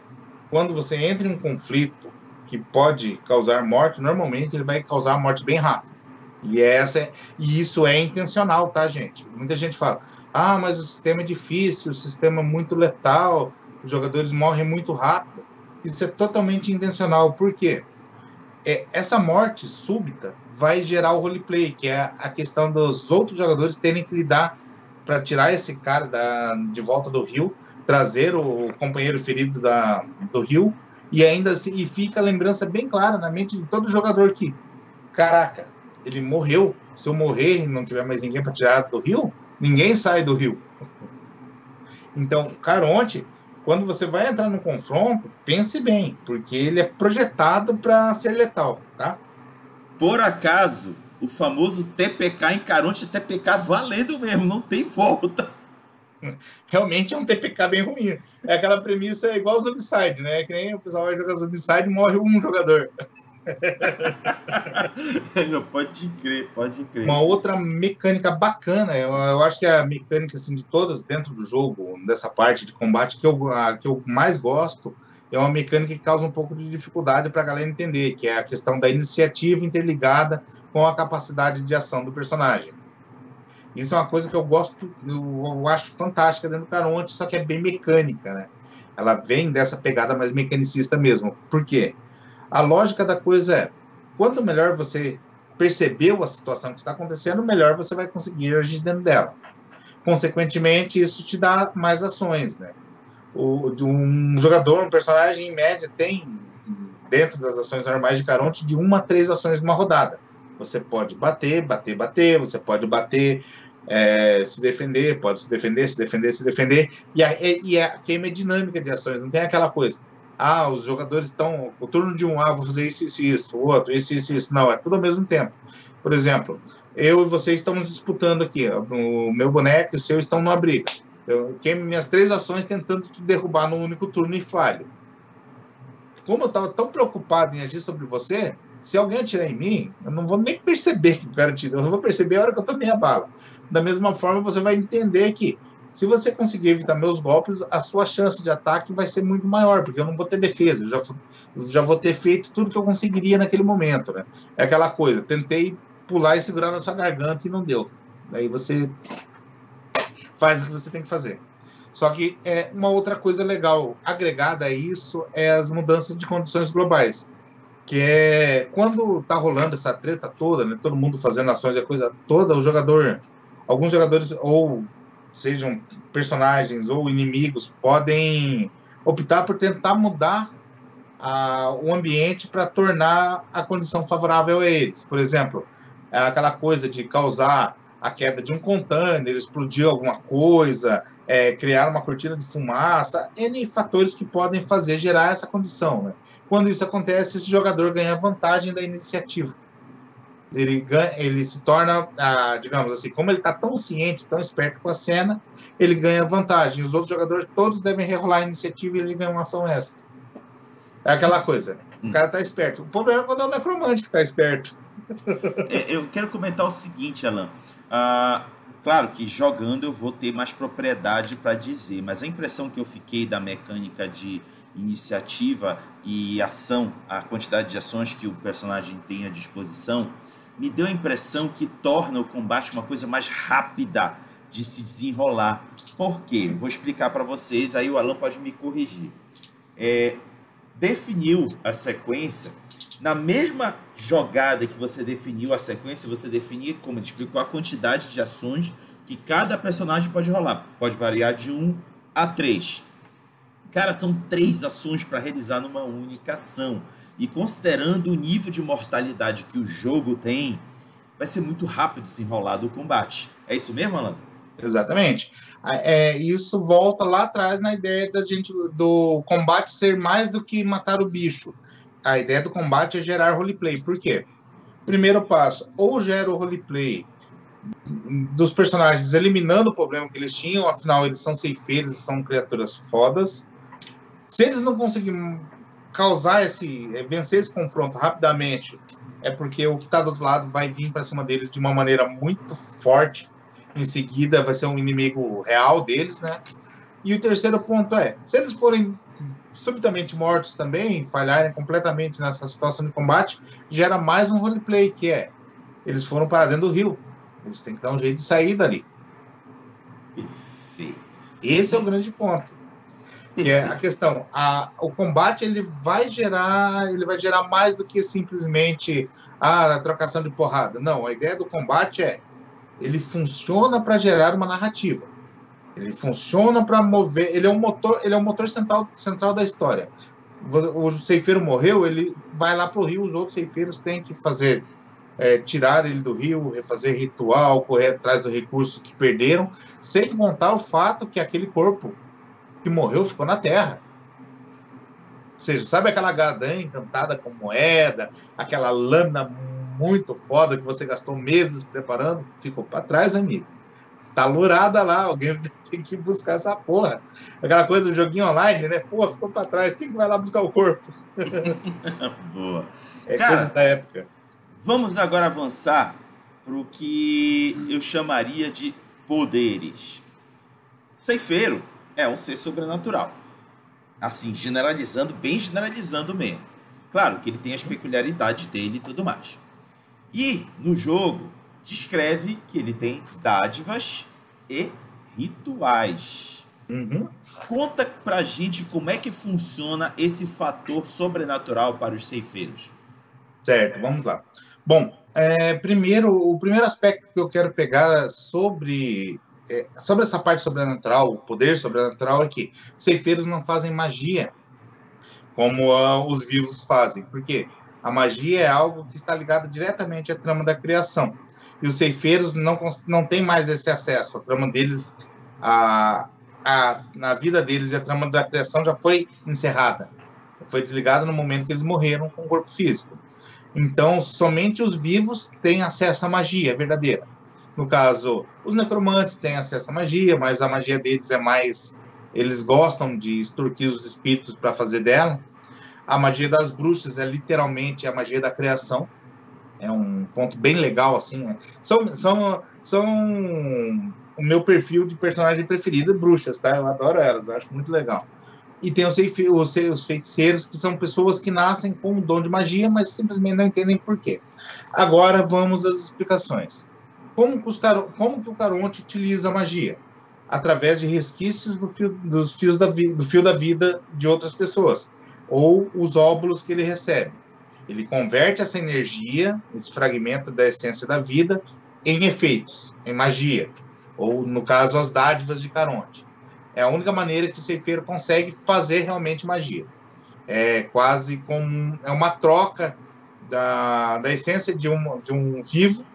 quando você entra em um conflito que pode causar morte, normalmente ele vai causar a morte bem rápido. E isso é intencional, tá, gente? Muita gente fala, mas o sistema é difícil, o sistema é muito letal, os jogadores morrem muito rápido. Isso é totalmente intencional. Por quê? Essa morte súbita vai gerar o roleplay, que é a questão dos outros jogadores terem que lidar para tirar esse cara de volta do rio, trazer o companheiro ferido do rio, e ainda assim, e fica a lembrança bem clara na mente de todo jogador que, caraca, ele morreu, se eu morrer e não tiver mais ninguém para tirar do rio, ninguém sai do rio. Então, Caronte, quando você vai entrar no confronto, pense bem, porque ele é projetado para ser letal, tá? Por acaso, o famoso TPK em Caronte é TPK valendo mesmo, não tem volta. Realmente é um TPK bem ruim. É aquela premissa igual o Zombicide, né? Que nem o pessoal vai jogar Zombicide e morre um jogador. Pode crer, pode crer. Uma outra mecânica bacana, eu acho que é a mecânica assim, de todas dentro do jogo, dessa parte de combate, que eu mais gosto, é uma mecânica que causa um pouco de dificuldade para a galera entender, que é a questão da iniciativa interligada com a capacidade de ação do personagem. Isso é uma coisa que eu gosto, eu acho fantástica dentro do Caronte, só que é bem mecânica, né? Ela vem dessa pegada mais mecanicista mesmo. Por quê? A lógica da coisa é, quanto melhor você percebeu a situação que está acontecendo, melhor você vai conseguir agir dentro dela. Consequentemente, isso te dá mais ações, né? Um jogador, um personagem, em média, tem, dentro das ações normais de Caronte, de 1 a 3 ações numa rodada. Você pode bater, você pode bater, se defender, pode se defender. E a game é dinâmica de ações, não tem aquela coisa. Os jogadores estão... O turno de vou fazer isso, o outro, isso. Não, é tudo ao mesmo tempo. Por exemplo, eu e você estamos disputando aqui. O meu boneco e o seu estão numa briga. Eu queimo minhas 3 ações tentando te derrubar no único turno e falho. Como eu estava tão preocupado em agir sobre você, se alguém atirar em mim, eu não vou nem perceber que o cara atirou. Eu vou perceber a hora que eu tomei a bala. Da mesma forma, você vai entender que se você conseguir evitar meus golpes, a sua chance de ataque vai ser muito maior, porque eu não vou ter defesa, eu já vou ter feito tudo que eu conseguiria naquele momento, né? É aquela coisa, tentei pular e segurar na sua garganta e não deu. Daí você faz o que você tem que fazer. Só que uma outra coisa legal agregada a isso é as mudanças de condições globais, que é quando tá rolando essa treta toda, né, todo mundo fazendo ações e a coisa toda, alguns jogadores ou sejam personagens ou inimigos, podem optar por tentar mudar o ambiente para tornar a condição favorável a eles. Por exemplo, aquela coisa de causar a queda de um container, explodir alguma coisa, criar uma cortina de fumaça, N fatores que podem gerar essa condição, né? Quando isso acontece, esse jogador ganha vantagem da iniciativa. Ele se torna, digamos assim, como ele está tão ciente, tão esperto com a cena, ele ganha vantagem. Os outros jogadores todos devem rerolar a iniciativa e ele ganha uma ação extra. É aquela coisa, o cara está esperto. O problema é quando é o necromante que está esperto. Eu quero comentar o seguinte, Alan. Claro que jogando eu vou ter mais propriedade para dizer, mas a impressão que eu fiquei da mecânica de iniciativa e ação, a quantidade de ações que o personagem tem à disposição, me deu a impressão que torna o combate uma coisa mais rápida de se desenrolar. Por quê? Vou explicar para vocês, aí o Alan pode me corrigir. Definiu a sequência, na mesma jogada que você definiu a sequência, você definia, como ele explicou, a quantidade de ações que cada personagem pode rolar. Pode variar de 1 a 3. Cara, são 3 ações para realizar numa única ação. E considerando o nível de mortalidade que o jogo tem, vai ser muito rápido desenrolado o combate. É isso mesmo, Alan? Exatamente. Isso volta lá atrás na ideia do combate ser mais do que matar o bicho. A ideia do combate é gerar roleplay. Por quê? Primeiro passo, ou gera o roleplay dos personagens eliminando o problema que eles tinham, afinal eles são ceifeiros, são criaturas fodas, Se eles não conseguirem vencer esse confronto rapidamente, é porque o que está do outro lado vai vir para cima deles de uma maneira muito forte. Em seguida, vai ser um inimigo real deles, né? E o terceiro ponto é, se eles forem subitamente mortos também, falharem completamente nessa situação de combate, gera mais um roleplay, que é, eles foram para dentro do rio. Eles têm que dar um jeito de sair dali. Perfeito. Esse é o grande ponto. Que é a questão, o combate ele vai gerar mais do que simplesmente a trocação de porrada. Não, a ideia do combate ele funciona para gerar uma narrativa. Ele funciona para mover, ele é um motor central da história. O ceifeiro morreu, ele vai lá para o rio, os outros ceifeiros têm que fazer, tirar ele do rio, refazer ritual, correr atrás do recurso que perderam, sem contar o fato que aquele corpo que morreu ficou na terra. Ou seja, sabe aquela gadanha encantada com moeda, aquela lâmina muito foda que você gastou meses preparando? Ficou para trás, amigo. Tá lourada lá, alguém tem que buscar essa porra. Aquela coisa do joguinho online, né? Pô, ficou para trás, quem que vai lá buscar o corpo? Boa. Cara, coisa da época. Vamos agora avançar para o que eu chamaria de poderes. Ceifeiro é um ser sobrenatural. Assim, generalizando, bem generalizando mesmo. Claro que ele tem as peculiaridades dele e tudo mais. E, no jogo, descreve que ele tem dádivas e rituais. Conta pra gente como é que funciona esse fator sobrenatural para os ceifeiros. Certo, vamos lá. Bom, o primeiro aspecto que eu quero pegar sobre essa parte sobrenatural, o poder sobrenatural, é que ceifeiros não fazem magia como os vivos fazem. Por quê? A magia é algo que está ligado diretamente à trama da criação. E os ceifeiros não têm mais esse acesso. A trama deles, na vida deles, e a trama da criação já foi encerrada. Foi desligada no momento que eles morreram com o corpo físico. Então, somente os vivos têm acesso à magia verdadeira. No caso, os necromantes têm acesso à magia, mas a magia deles é mais... Eles gostam de extorquir os espíritos para fazer dela. A magia das bruxas é literalmente a magia da criação. É um ponto bem legal, assim. Né? São o meu perfil de personagem preferido, bruxas, tá? Eu adoro elas, eu acho muito legal. E tem os feiticeiros, que são pessoas que nascem com o dom de magia, mas simplesmente não entendem por quê. Agora vamos às explicações. Como que o Caronte utiliza a magia? Através de resquícios do fio da vida de outras pessoas, ou os óbulos que ele recebe. Ele converte essa energia, esse fragmento da essência da vida, em efeitos, em magia, ou, no caso, as dádivas de Caronte. É a única maneira que o ceifeiro consegue fazer realmente magia. É quase como uma troca da essência de um vivo,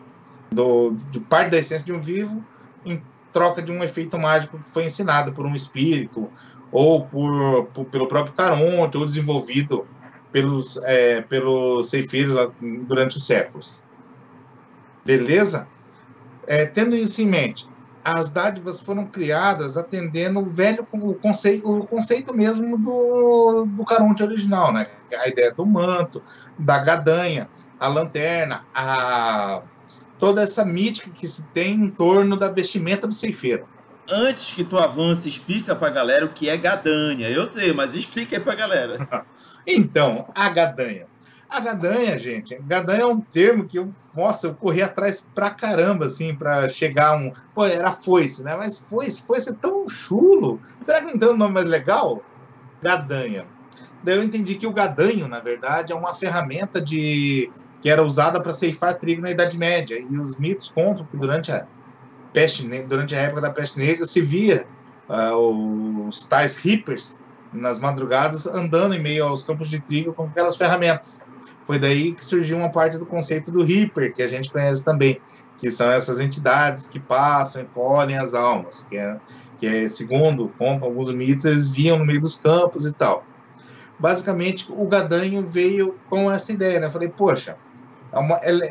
de parte da essência de um vivo, em troca de um efeito mágico que foi ensinado por um espírito, ou pelo próprio Caronte, ou desenvolvido pelos ceifeiros durante os séculos. Beleza? Tendo isso em mente, as dádivas foram criadas atendendo o conceito mesmo do Caronte original, né? A ideia do manto, da gadanha, a lanterna, toda essa mítica que se tem em torno da vestimenta do ceifeiro. Antes que tu avance, explica pra galera o que é gadanha. Eu sei, mas explica aí pra galera. Então, a gadanha. A gadanha, gente, gadanha é um termo que eu corri atrás pra caramba, assim, pra chegar Pô, era foice, né? Mas foice é tão chulo. Será que não tem um nome mais legal? Gadanha. Daí eu entendi que o gadanho, na verdade, é uma ferramenta que era usada para ceifar trigo na Idade Média. E os mitos contam que durante a época da peste negra se via os tais reapers nas madrugadas andando em meio aos campos de trigo com aquelas ferramentas. Foi daí que surgiu uma parte do conceito do reaper, que a gente conhece também, que são essas entidades que passam e colhem as almas, que é segundo contam alguns mitos, eles viam no meio dos campos e tal. Basicamente, o gadanho veio com essa ideia, né? Eu falei, poxa,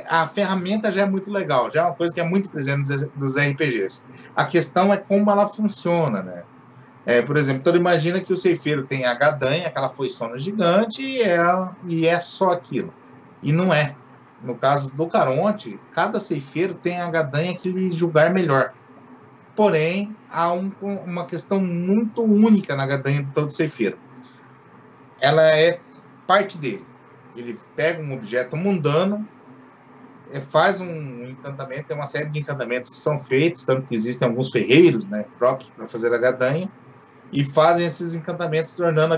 a ferramenta já é muito legal, já é uma coisa que é muito presente nos RPGs. A questão é como ela funciona, né? Por exemplo, então imagina que o ceifeiro tem a gadanha, aquela foiçona gigante, e é só aquilo. E não é. No caso do Caronte, cada ceifeiro tem a gadanha que lhe julgar melhor. Porém, há uma questão muito única na gadanha de todo ceifeiro. Ela é parte dele. Ele pega um objeto mundano, faz um encantamento, tem uma série de encantamentos que são feitos, tanto que existem alguns ferreiros, né, próprios para fazer a gadanha, e fazem esses encantamentos, tornando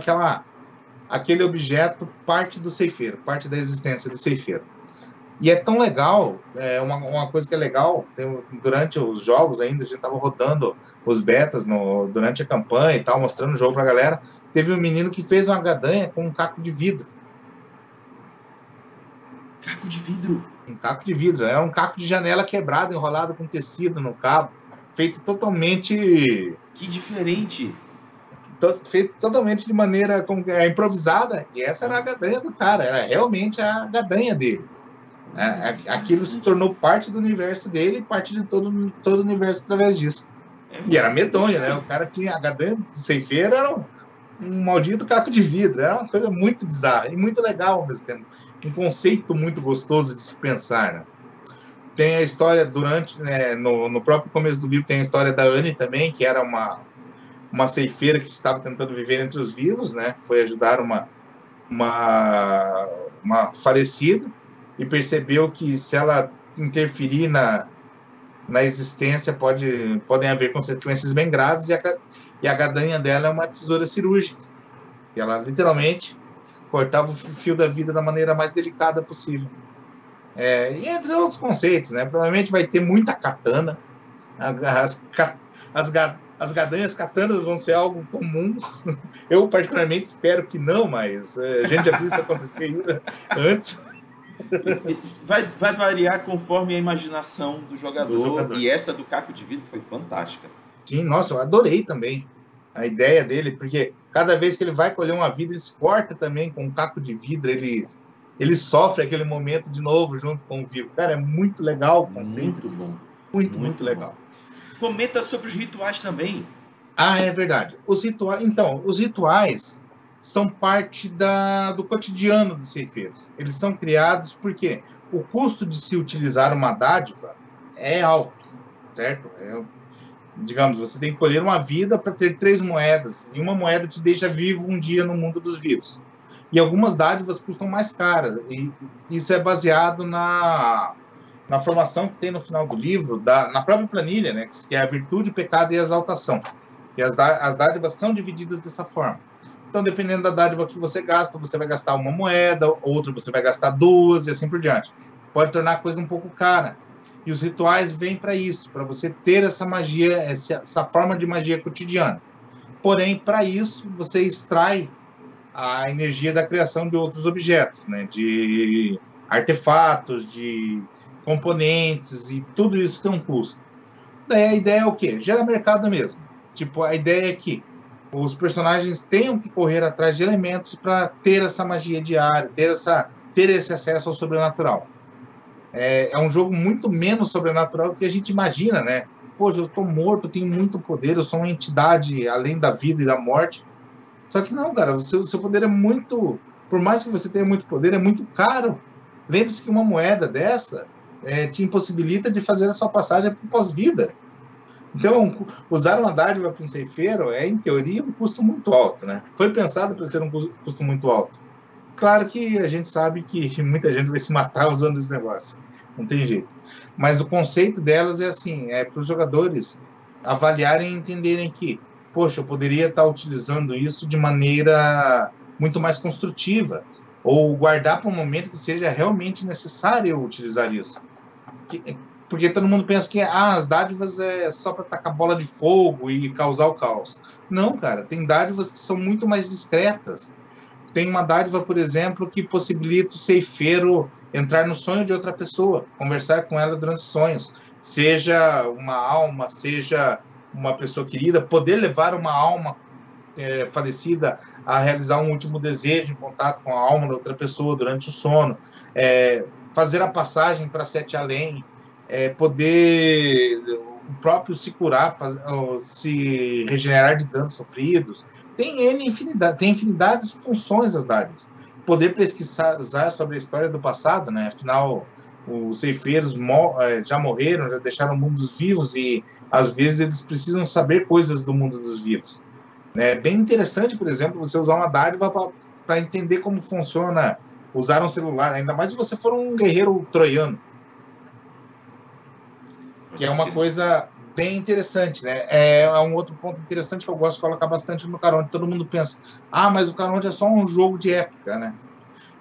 aquele objeto parte do ceifeiro, parte da existência do ceifeiro. E é tão legal, uma coisa que é legal, durante os jogos ainda, a gente estava rodando os betas durante a campanha e tal, mostrando o jogo para a galera, teve um menino que fez uma gadanha com um caco de vidro. Caco de vidro? Um caco de vidro, é um caco de janela quebrado, enrolado com tecido no cabo, feito totalmente... Que diferente! Feito totalmente de maneira improvisada, e essa era a gadanha do cara, era realmente a gadanha dele. Aquilo se tornou parte do universo dele, parte de todo o universo através disso. E era medonho, né? O cara tinha a gadanha do ceifeiro, era um maldito caco de vidro, era uma coisa muito bizarra e muito legal ao mesmo tempo. Um conceito muito gostoso de se pensar, né? Tem a história no próprio começo do livro, tem a história da Anne também, que era uma ceifeira que estava tentando viver entre os vivos, né? Foi ajudar uma falecida, e percebeu que se ela interferir na existência podem haver consequências bem graves, e a gadanha dela é uma tesoura cirúrgica. E ela literalmente cortava o fio da vida da maneira mais delicada possível. E entre outros conceitos, né? Provavelmente vai ter muita katana. As gadanhas katanas vão ser algo comum. Eu particularmente espero que não, mas a gente já viu isso acontecer antes. Vai variar conforme a imaginação do jogador. E essa do caco de vidro foi fantástica. Sim, nossa, eu adorei também a ideia dele, porque cada vez que ele vai colher uma vida, ele se corta também com um caco de vidro, ele sofre aquele momento de novo junto com o vivo. Cara, é muito legal o conceito. Muito bom. Muito legal. Comenta sobre os rituais também. É verdade. Os rituais são parte do cotidiano dos ceifeiros. Eles são criados porque o custo de se utilizar uma dádiva é alto, certo? Digamos, você tem que colher uma vida para ter 3 moedas, e uma moeda te deixa vivo um dia no mundo dos vivos. E algumas dádivas custam mais caras, e isso é baseado na formação que tem no final do livro, na própria planilha, né, que é a virtude, o pecado e a exaltação. E as dádivas são divididas dessa forma. Então, dependendo da dádiva que você gasta, você vai gastar uma moeda, outra você vai gastar 2, e assim por diante. Pode tornar a coisa um pouco cara. E os rituais vêm para isso, para você ter essa magia, essa forma de magia cotidiana. Porém, para isso, você extrai a energia da criação de outros objetos, né? De artefatos, de componentes, e tudo isso tem um custo. Daí a ideia é o quê? Gera mercado mesmo. Tipo, a ideia é que os personagens tenham que correr atrás de elementos para ter essa magia diária, ter esse acesso ao sobrenatural. É um jogo muito menos sobrenatural do que a gente imagina, né? Poxa, eu estou morto, tenho muito poder, eu sou uma entidade além da vida e da morte. Só que não, cara, o seu poder é muito... Por mais que você tenha muito poder, é muito caro. Lembre-se que uma moeda dessa te impossibilita de fazer a sua passagem para o pós-vida. Então, usar uma dádiva para um ceifeiro é, em teoria, um custo muito alto, né? Foi pensado para ser um custo muito alto. Claro que a gente sabe que muita gente vai se matar usando esse negócio. Não tem jeito. Mas o conceito delas é assim, para os jogadores avaliarem e entenderem que, poxa, eu poderia estar utilizando isso de maneira muito mais construtiva, ou guardar para um momento que seja realmente necessário eu utilizar isso. Porque todo mundo pensa que as dádivas é só para tacar bola de fogo e causar o caos. Não, cara, tem dádivas que são muito mais discretas. Tem uma dádiva, por exemplo, que possibilita o ceifeiro entrar no sonho de outra pessoa, conversar com ela durante os sonhos. Seja uma alma, seja uma pessoa querida, poder levar uma alma falecida a realizar um último desejo em contato com a alma da outra pessoa durante o sono. Fazer a passagem para Sete Além. Poder o próprio se curar, ou se regenerar de danos sofridos. Tem infinidade de funções as dádivas. Poder pesquisar sobre a história do passado, né? Afinal, os ceifeiros já morreram, já deixaram o mundo dos vivos e, às vezes, eles precisam saber coisas do mundo dos vivos. É bem interessante, por exemplo, você usar uma dádiva para entender como funciona usar um celular, ainda mais se você for um guerreiro troiano. Que é uma coisa bem interessante, né? É um outro ponto interessante que eu gosto de colocar bastante no Caronte. Todo mundo pensa, mas o Caronte é só um jogo de época, né?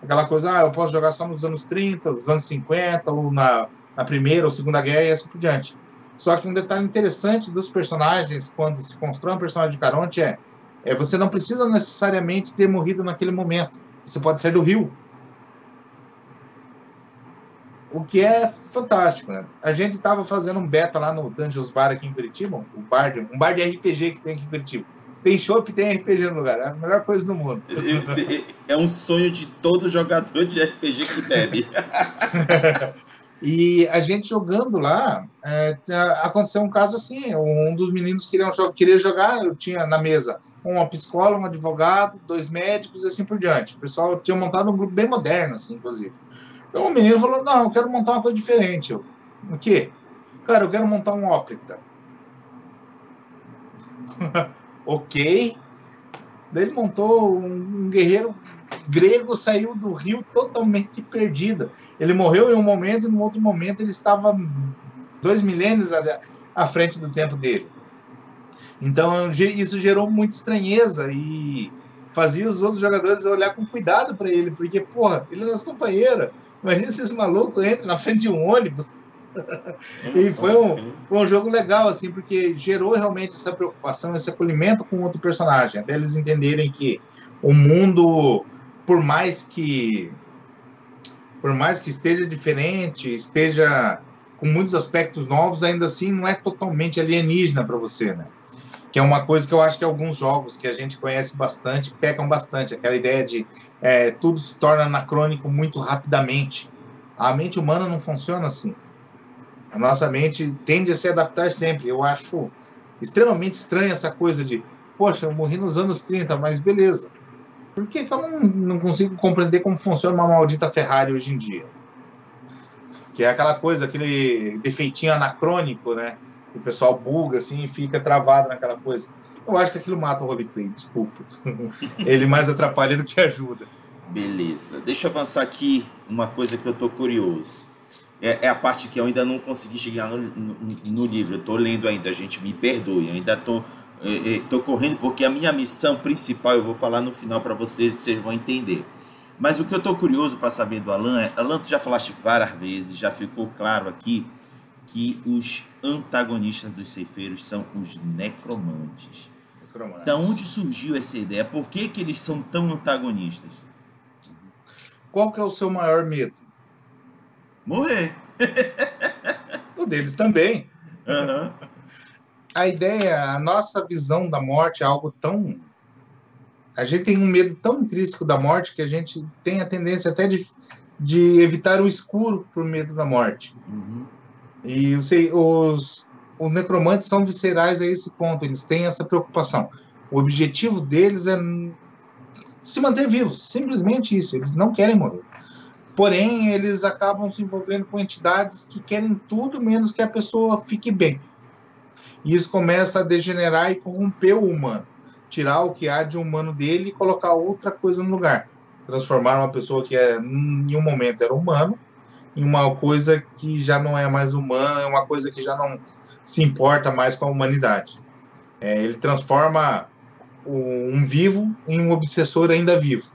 Aquela coisa, eu posso jogar só nos anos 30, nos anos 50, ou na Primeira ou Segunda Guerra e assim por diante. Só que um detalhe interessante dos personagens, quando se constrói um personagem de Caronte, você não precisa necessariamente ter morrido naquele momento. Você pode ser do Rio. O que é fantástico, né? A gente estava fazendo um beta lá no Dungeons Bar aqui em Curitiba, um bar de RPG que tem aqui em Curitiba. Tem chopp e tem RPG no lugar. É a melhor coisa do mundo. É um sonho de todo jogador de RPG que bebe. E a gente jogando lá, aconteceu um caso assim, um dos meninos queria jogar, eu tinha na mesa uma psicóloga, um advogado, 2 médicos e assim por diante. O pessoal tinha montado um grupo bem moderno, assim, inclusive. Então o menino falou, não, eu quero montar uma coisa diferente. O quê? Cara, eu quero montar um ópita. Ok. Daí ele montou um guerreiro grego, saiu do rio totalmente perdido. Ele morreu em um momento e no outro momento ele estava 2 milênios à frente do tempo dele. Então isso gerou muita estranheza e fazia os outros jogadores olhar com cuidado para ele, porque, porra, ele é nosso companheiro. Imagina se esse maluco entra na frente de um ônibus. E foi um jogo legal, assim, porque gerou realmente essa preocupação, esse acolhimento com outro personagem, até eles entenderem que o mundo, por mais que esteja diferente, esteja com muitos aspectos novos, ainda assim não é totalmente alienígena para você, né? Que é uma coisa que eu acho que alguns jogos que a gente conhece bastante pecam bastante, aquela ideia de tudo se torna anacrônico muito rapidamente. A mente humana não funciona assim. A nossa mente tende a se adaptar sempre. Eu acho extremamente estranha essa coisa de, poxa, eu morri nos anos 30, mas beleza. Por que eu não consigo compreender como funciona uma maldita Ferrari hoje em dia? Que é aquela coisa, aquele defeitinho anacrônico, né? O pessoal buga assim e fica travado naquela coisa. Eu acho que aquilo mata o roleplay, desculpa. Ele mais atrapalha do que ajuda. Beleza. Deixa eu avançar aqui uma coisa que eu tô curioso. É a parte que eu ainda não consegui chegar no livro. Eu tô lendo ainda, gente, me perdoe. Eu ainda tô correndo porque a minha missão principal eu vou falar no final para vocês vão entender. Mas o que eu tô curioso para saber do Alan Alan, tu já falaste várias vezes, já ficou claro aqui que os antagonistas dos ceifeiros são os necromantes. Da onde surgiu essa ideia? Por que eles são tão antagonistas? Qual que é o seu maior medo? Morrer. O deles também. Uhum. A ideia, a nossa visão da morte é algo tão... A gente tem um medo tão intrínseco da morte que a gente tem a tendência até de evitar o escuro por medo da morte. Uhum. E os necromantes são viscerais a esse ponto, eles têm essa preocupação. O objetivo deles é se manter vivos, simplesmente isso, eles não querem morrer. Porém, eles acabam se envolvendo com entidades que querem tudo menos que a pessoa fique bem. E isso começa a degenerar e corromper o humano. Tirar o que há de humano dele e colocar outra coisa no lugar. Transformar uma pessoa que em um momento era humano em uma coisa que já não é mais humana, é uma coisa que já não se importa mais com a humanidade. Ele transforma um vivo em um obsessor ainda vivo.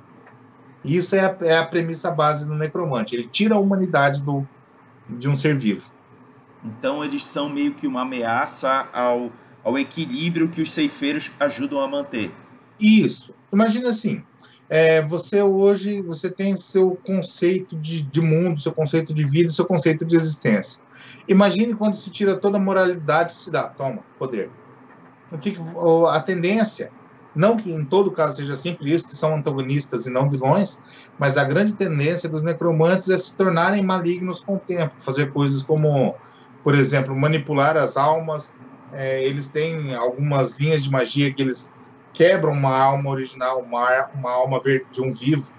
Isso é a premissa base do necromante. Ele tira a humanidade de um ser vivo. Então eles são meio que uma ameaça ao equilíbrio que os ceifeiros ajudam a manter. Isso. Imagina assim, você tem seu conceito de mundo, seu conceito de vida, seu conceito de existência. Imagine quando se tira toda a moralidade, se dá, toma, poder. A tendência, não que em todo caso seja sempre isso, que são antagonistas e não vilões, mas a grande tendência dos necromantes é se tornarem malignos com o tempo, fazer coisas como por exemplo, manipular as almas. Eles têm algumas linhas de magia que eles quebram uma alma original, uma alma de um vivo.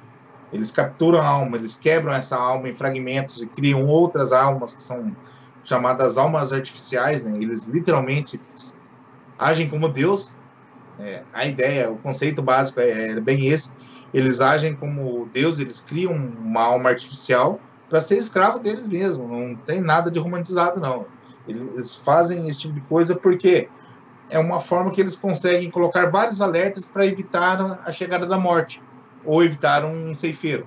Eles capturam a alma, eles quebram essa alma em fragmentos e criam outras almas que são chamadas almas artificiais, né? Eles literalmente agem como Deus. A ideia, o conceito básico é bem esse. Eles agem como Deus, eles criam uma alma artificial para ser escravo deles mesmos. Não tem nada de romantizado, não. Eles fazem esse tipo de coisa porque é uma forma que eles conseguem colocar vários alertas para evitar a chegada da morte ou evitar um ceifeiro.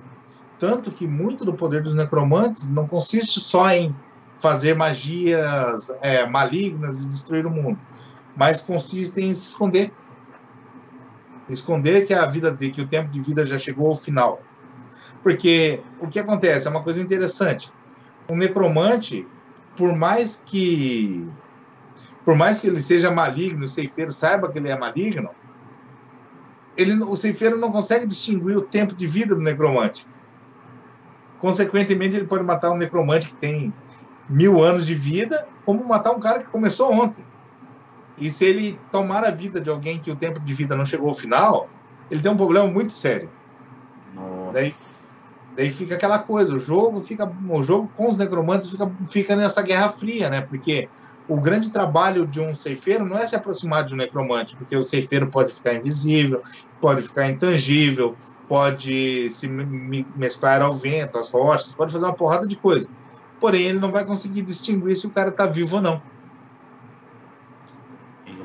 Tanto que muito do poder dos necromantes não consiste só em fazer magias malignas e destruir o mundo, mas consiste em se esconder. Esconder que que o tempo de vida já chegou ao final. Porque o que acontece? É uma coisa interessante. O necromante, por mais que ele seja maligno, o ceifeiro saiba que ele é maligno, o ceifeiro não consegue distinguir o tempo de vida do necromante. Consequentemente, ele pode matar um necromante que tem 1000 anos de vida, como matar um cara que começou ontem. E se ele tomar a vida de alguém que o tempo de vida não chegou ao final, ele tem um problema muito sério. Nossa. Daí fica aquela coisa, o jogo com os necromantes fica nessa guerra fria, né? Porque o grande trabalho de um ceifeiro não é se aproximar de um necromante, porque o ceifeiro pode ficar invisível, pode ficar intangível, pode se mesclar ao vento, às rochas, pode fazer uma porrada de coisa. Porém, ele não vai conseguir distinguir se o cara está vivo ou não.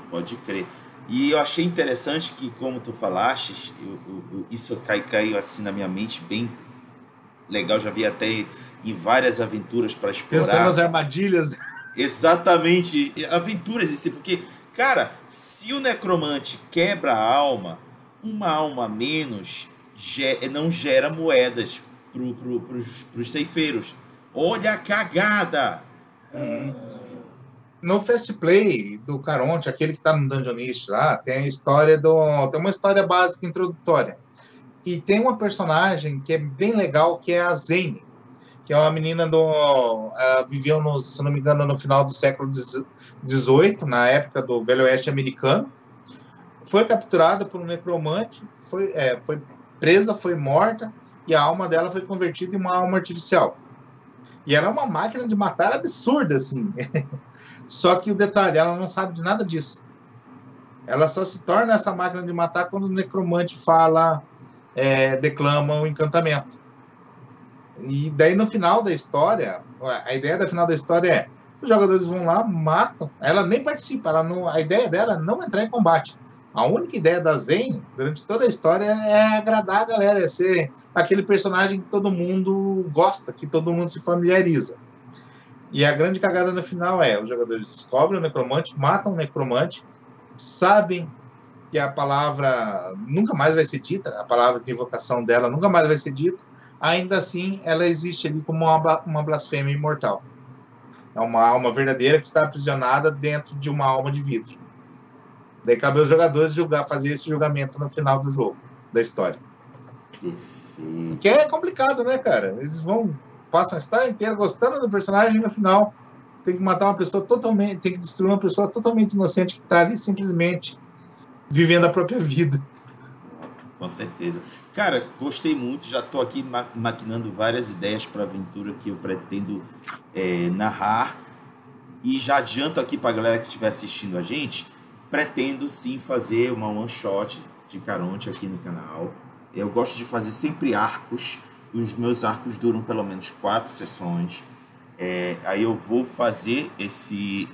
Pode crer. E eu achei interessante que, como tu falaste, isso caiu assim na minha mente, bem legal. Já vi até em várias aventuras para explorar. Pensando nas armadilhas. Exatamente, aventuras em si, porque, cara, se o necromante quebra a alma, uma alma a menos não gera moedas pros ceifeiros. Olha a cagada! No Fast Play do Caronte, aquele que está no Dungeonist lá, tem uma história básica introdutória. E tem uma personagem que é bem legal, que é a Zane, que é uma menina ela viveu, se não me engano, no final do século XVIII, na época do Velho Oeste americano. Foi capturada por um necromante, foi presa, foi morta, e a alma dela foi convertida em uma alma artificial. E ela é uma máquina de matar absurda, assim. Só que o detalhe, ela não sabe de nada disso. Ela só se torna essa máquina de matar quando o necromante declama o encantamento. E daí no final da história, a ideia da final da história é: os jogadores vão lá, matam, ela nem participa, a ideia dela é não entrar em combate. A única ideia da Zen, durante toda a história, é agradar a galera, é ser aquele personagem que todo mundo gosta, que todo mundo se familiariza. E a grande cagada no final os jogadores descobrem o necromante, matam o necromante, sabem que a palavra nunca mais vai ser dita, a palavra de invocação dela nunca mais vai ser dita, ainda assim ela existe ali como uma blasfêmia imortal. É uma alma verdadeira que está aprisionada dentro de uma alma de vidro. Daí cabe aos jogadores fazer esse julgamento no final do jogo, da história. Que é complicado, né, cara? Eles passam a história inteira gostando do personagem e no final tem que matar uma pessoa tem que destruir uma pessoa totalmente inocente que está ali simplesmente vivendo a própria vida. Com certeza. Cara, gostei muito, já estou aqui maquinando várias ideias para a aventura que eu pretendo narrar. E já adianto aqui para a galera que estiver assistindo a gente, pretendo sim fazer uma one shot de Caronte aqui no canal. Eu gosto de fazer sempre arcos. Os meus arcos duram pelo menos 4 sessões. Aí eu vou fazer esse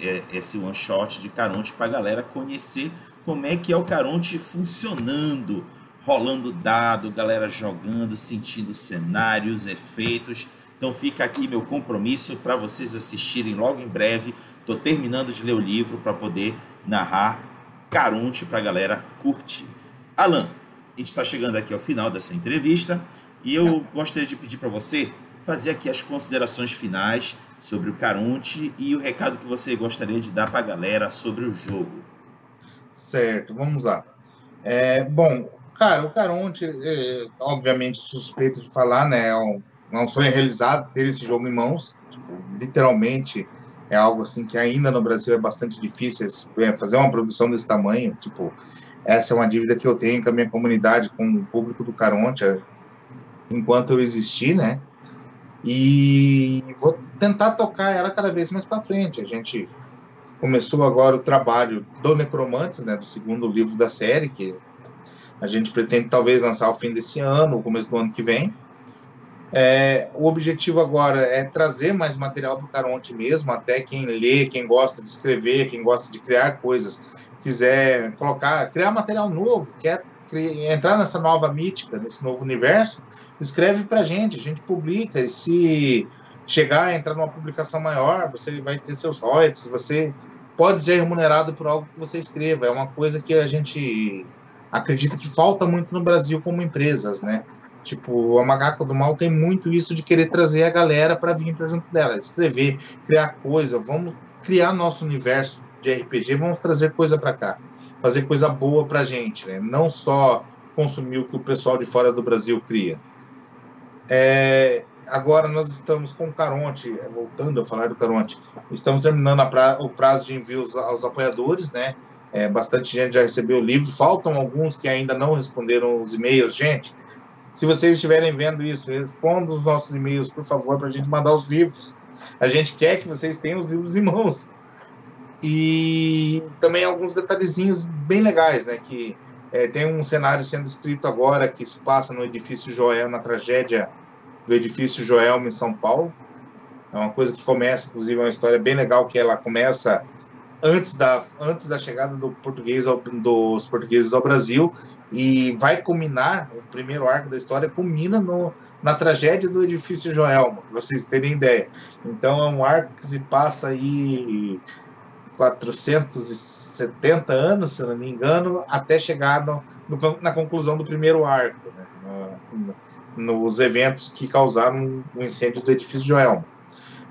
one shot de Caronte para a galera conhecer como é que é o Caronte funcionando, rolando dado, galera jogando, sentindo cenários, efeitos. Então fica aqui meu compromisso para vocês assistirem logo em breve. Estou terminando de ler o livro para poder narrar Caronte para a galera curtir. Alan, a gente está chegando aqui ao final dessa entrevista e eu gostaria de pedir para você fazer aqui as considerações finais sobre o Caronte e o recado que você gostaria de dar para a galera sobre o jogo. Certo, vamos lá. Bom, cara, o Caronte, obviamente suspeito de falar, né? É um sonho realizado ter esse jogo em mãos. Tipo, literalmente, é algo assim que ainda no Brasil é bastante difícil, fazer uma produção desse tamanho, tipo, essa é uma dívida que eu tenho com a minha comunidade, com o público do Caronte, enquanto eu existir, né? E vou tentar tocar ela cada vez mais para frente. A gente começou agora o trabalho do Necromantes, né, do segundo livro da série, que a gente pretende talvez lançar ao fim desse ano, ou começo do ano que vem. O objetivo agora é trazer mais material para o Caronte mesmo, até quem lê, quem gosta de escrever, quem gosta de criar coisas, quiser criar material novo, quer entrar nessa nova mítica, nesse novo universo, escreve para a gente publica, e se chegar a entrar numa publicação maior, você vai ter seus royalties, você pode ser remunerado por algo que você escreva, é uma coisa que a gente acredita que falta muito no Brasil como empresas, né? Tipo, a Macaco do Mal tem muito isso de querer trazer a galera para vir para junto dela, escrever, criar coisa, vamos criar nosso universo de RPG, vamos trazer coisa para cá, fazer coisa boa para a gente, né? Não só consumir o que o pessoal de fora do Brasil cria. Agora nós estamos com o Caronte, voltando a falar do Caronte, estamos terminando o prazo de envios aos apoiadores, né? Bastante gente já recebeu o livro, faltam alguns que ainda não responderam os e-mails, gente. Se vocês estiverem vendo isso, respondam os nossos e-mails, por favor, para a gente mandar os livros. A gente quer que vocês tenham os livros em mãos. E também alguns detalhezinhos bem legais, né? Que tem um cenário sendo escrito agora que se passa no Edifício Joelma, na tragédia do Edifício Joelma, em São Paulo. É uma coisa que começa, inclusive, é uma história bem legal, que ela começa antes da chegada dos portugueses ao Brasil, e vai culminar, o primeiro arco da história culmina na tragédia do Edifício Joelma, para vocês terem ideia. Então é um arco que se passa aí 470 anos, se eu não me engano, até chegar na conclusão do primeiro arco, né, nos eventos que causaram o incêndio do Edifício Joelma.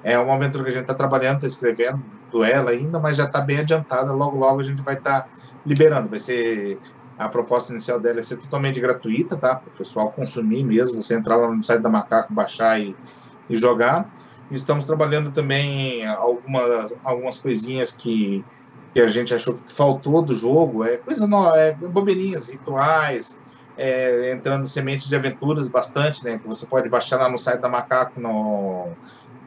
É uma aventura que a gente está trabalhando, está escrevendo ela ainda, mas já está bem adiantada. Logo, logo a gente vai estar liberando. A proposta inicial dela é ser totalmente gratuita, tá? Para o pessoal consumir mesmo. Você entrar lá no site da Macaco, baixar e jogar. Estamos trabalhando também algumas coisinhas que a gente achou que faltou do jogo. Bobeirinhas, rituais, entrando sementes de aventuras bastante, né? Que você pode baixar lá no site da Macaco,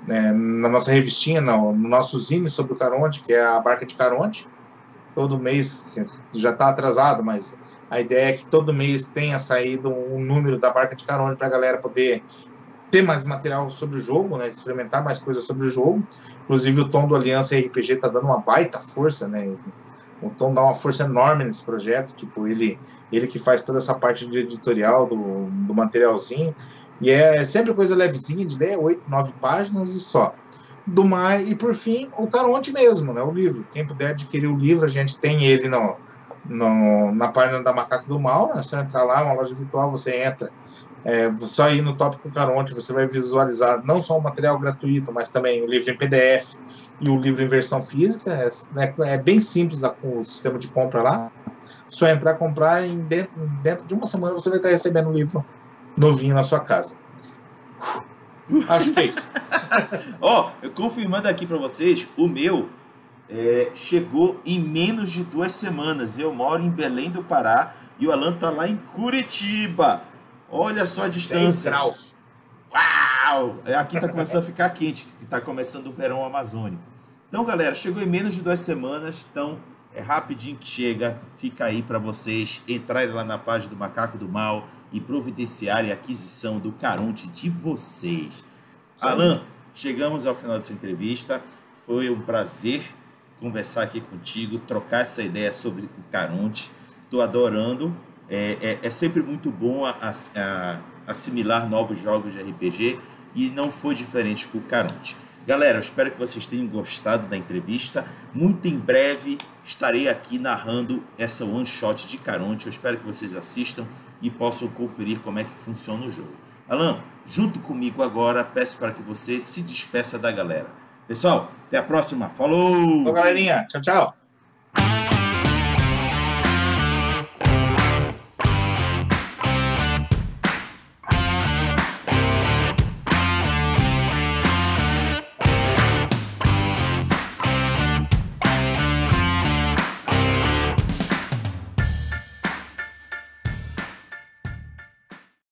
na nossa revistinha, no nosso zine sobre o Caronte, que é a Barca de Caronte. Todo mês, já está atrasado, mas a ideia é que todo mês tenha saído um número da Barca de Caronte para a galera poder ter mais material sobre o jogo, né, experimentar mais coisas sobre o jogo. Inclusive o Tom do Aliança RPG está dando uma baita força, né? O Tom dá uma força enorme nesse projeto, tipo, ele que faz toda essa parte de editorial do materialzinho. E é sempre coisa levezinha de ler, 8, 9 páginas e só. E por fim, o Caronte mesmo, né? O livro. Quem puder adquirir o livro, a gente tem ele na página da Macaco do Mal, né? Se você entrar lá, uma loja virtual, você entra. Só ir no tópico Caronte, você vai visualizar não só o material gratuito, mas também o livro em PDF e o livro em versão física. É bem simples o sistema de compra lá. Só entrar, comprar e dentro de uma semana você vai estar recebendo o livro novinho na sua casa. Acho que é isso. Eu confirmando aqui para vocês, o meu chegou em menos de 2 semanas. Eu moro em Belém do Pará e o Alan tá lá em Curitiba. Olha só a distância. 10 graus. Uau! Aqui tá começando a ficar quente, que tá começando o verão amazônico. Então, galera, chegou em menos de 2 semanas, então é rapidinho que chega. Fica aí para vocês entrarem lá na página do Macaco do Mal e providenciarem a aquisição do Caronte de vocês. Sim. Alan, chegamos ao final dessa entrevista. Foi um prazer conversar aqui contigo, trocar essa ideia sobre o Caronte. Estou adorando. É sempre muito bom assimilar novos jogos de RPG e não foi diferente com o Caronte. Galera, eu espero que vocês tenham gostado da entrevista. Muito em breve estarei aqui narrando essa one shot de Caronte. Eu espero que vocês assistam e possam conferir como é que funciona o jogo. Alan, junto comigo agora, peço para que você se despeça da galera. Pessoal, até a próxima. Falou! Falou, galerinha. Tchau, tchau.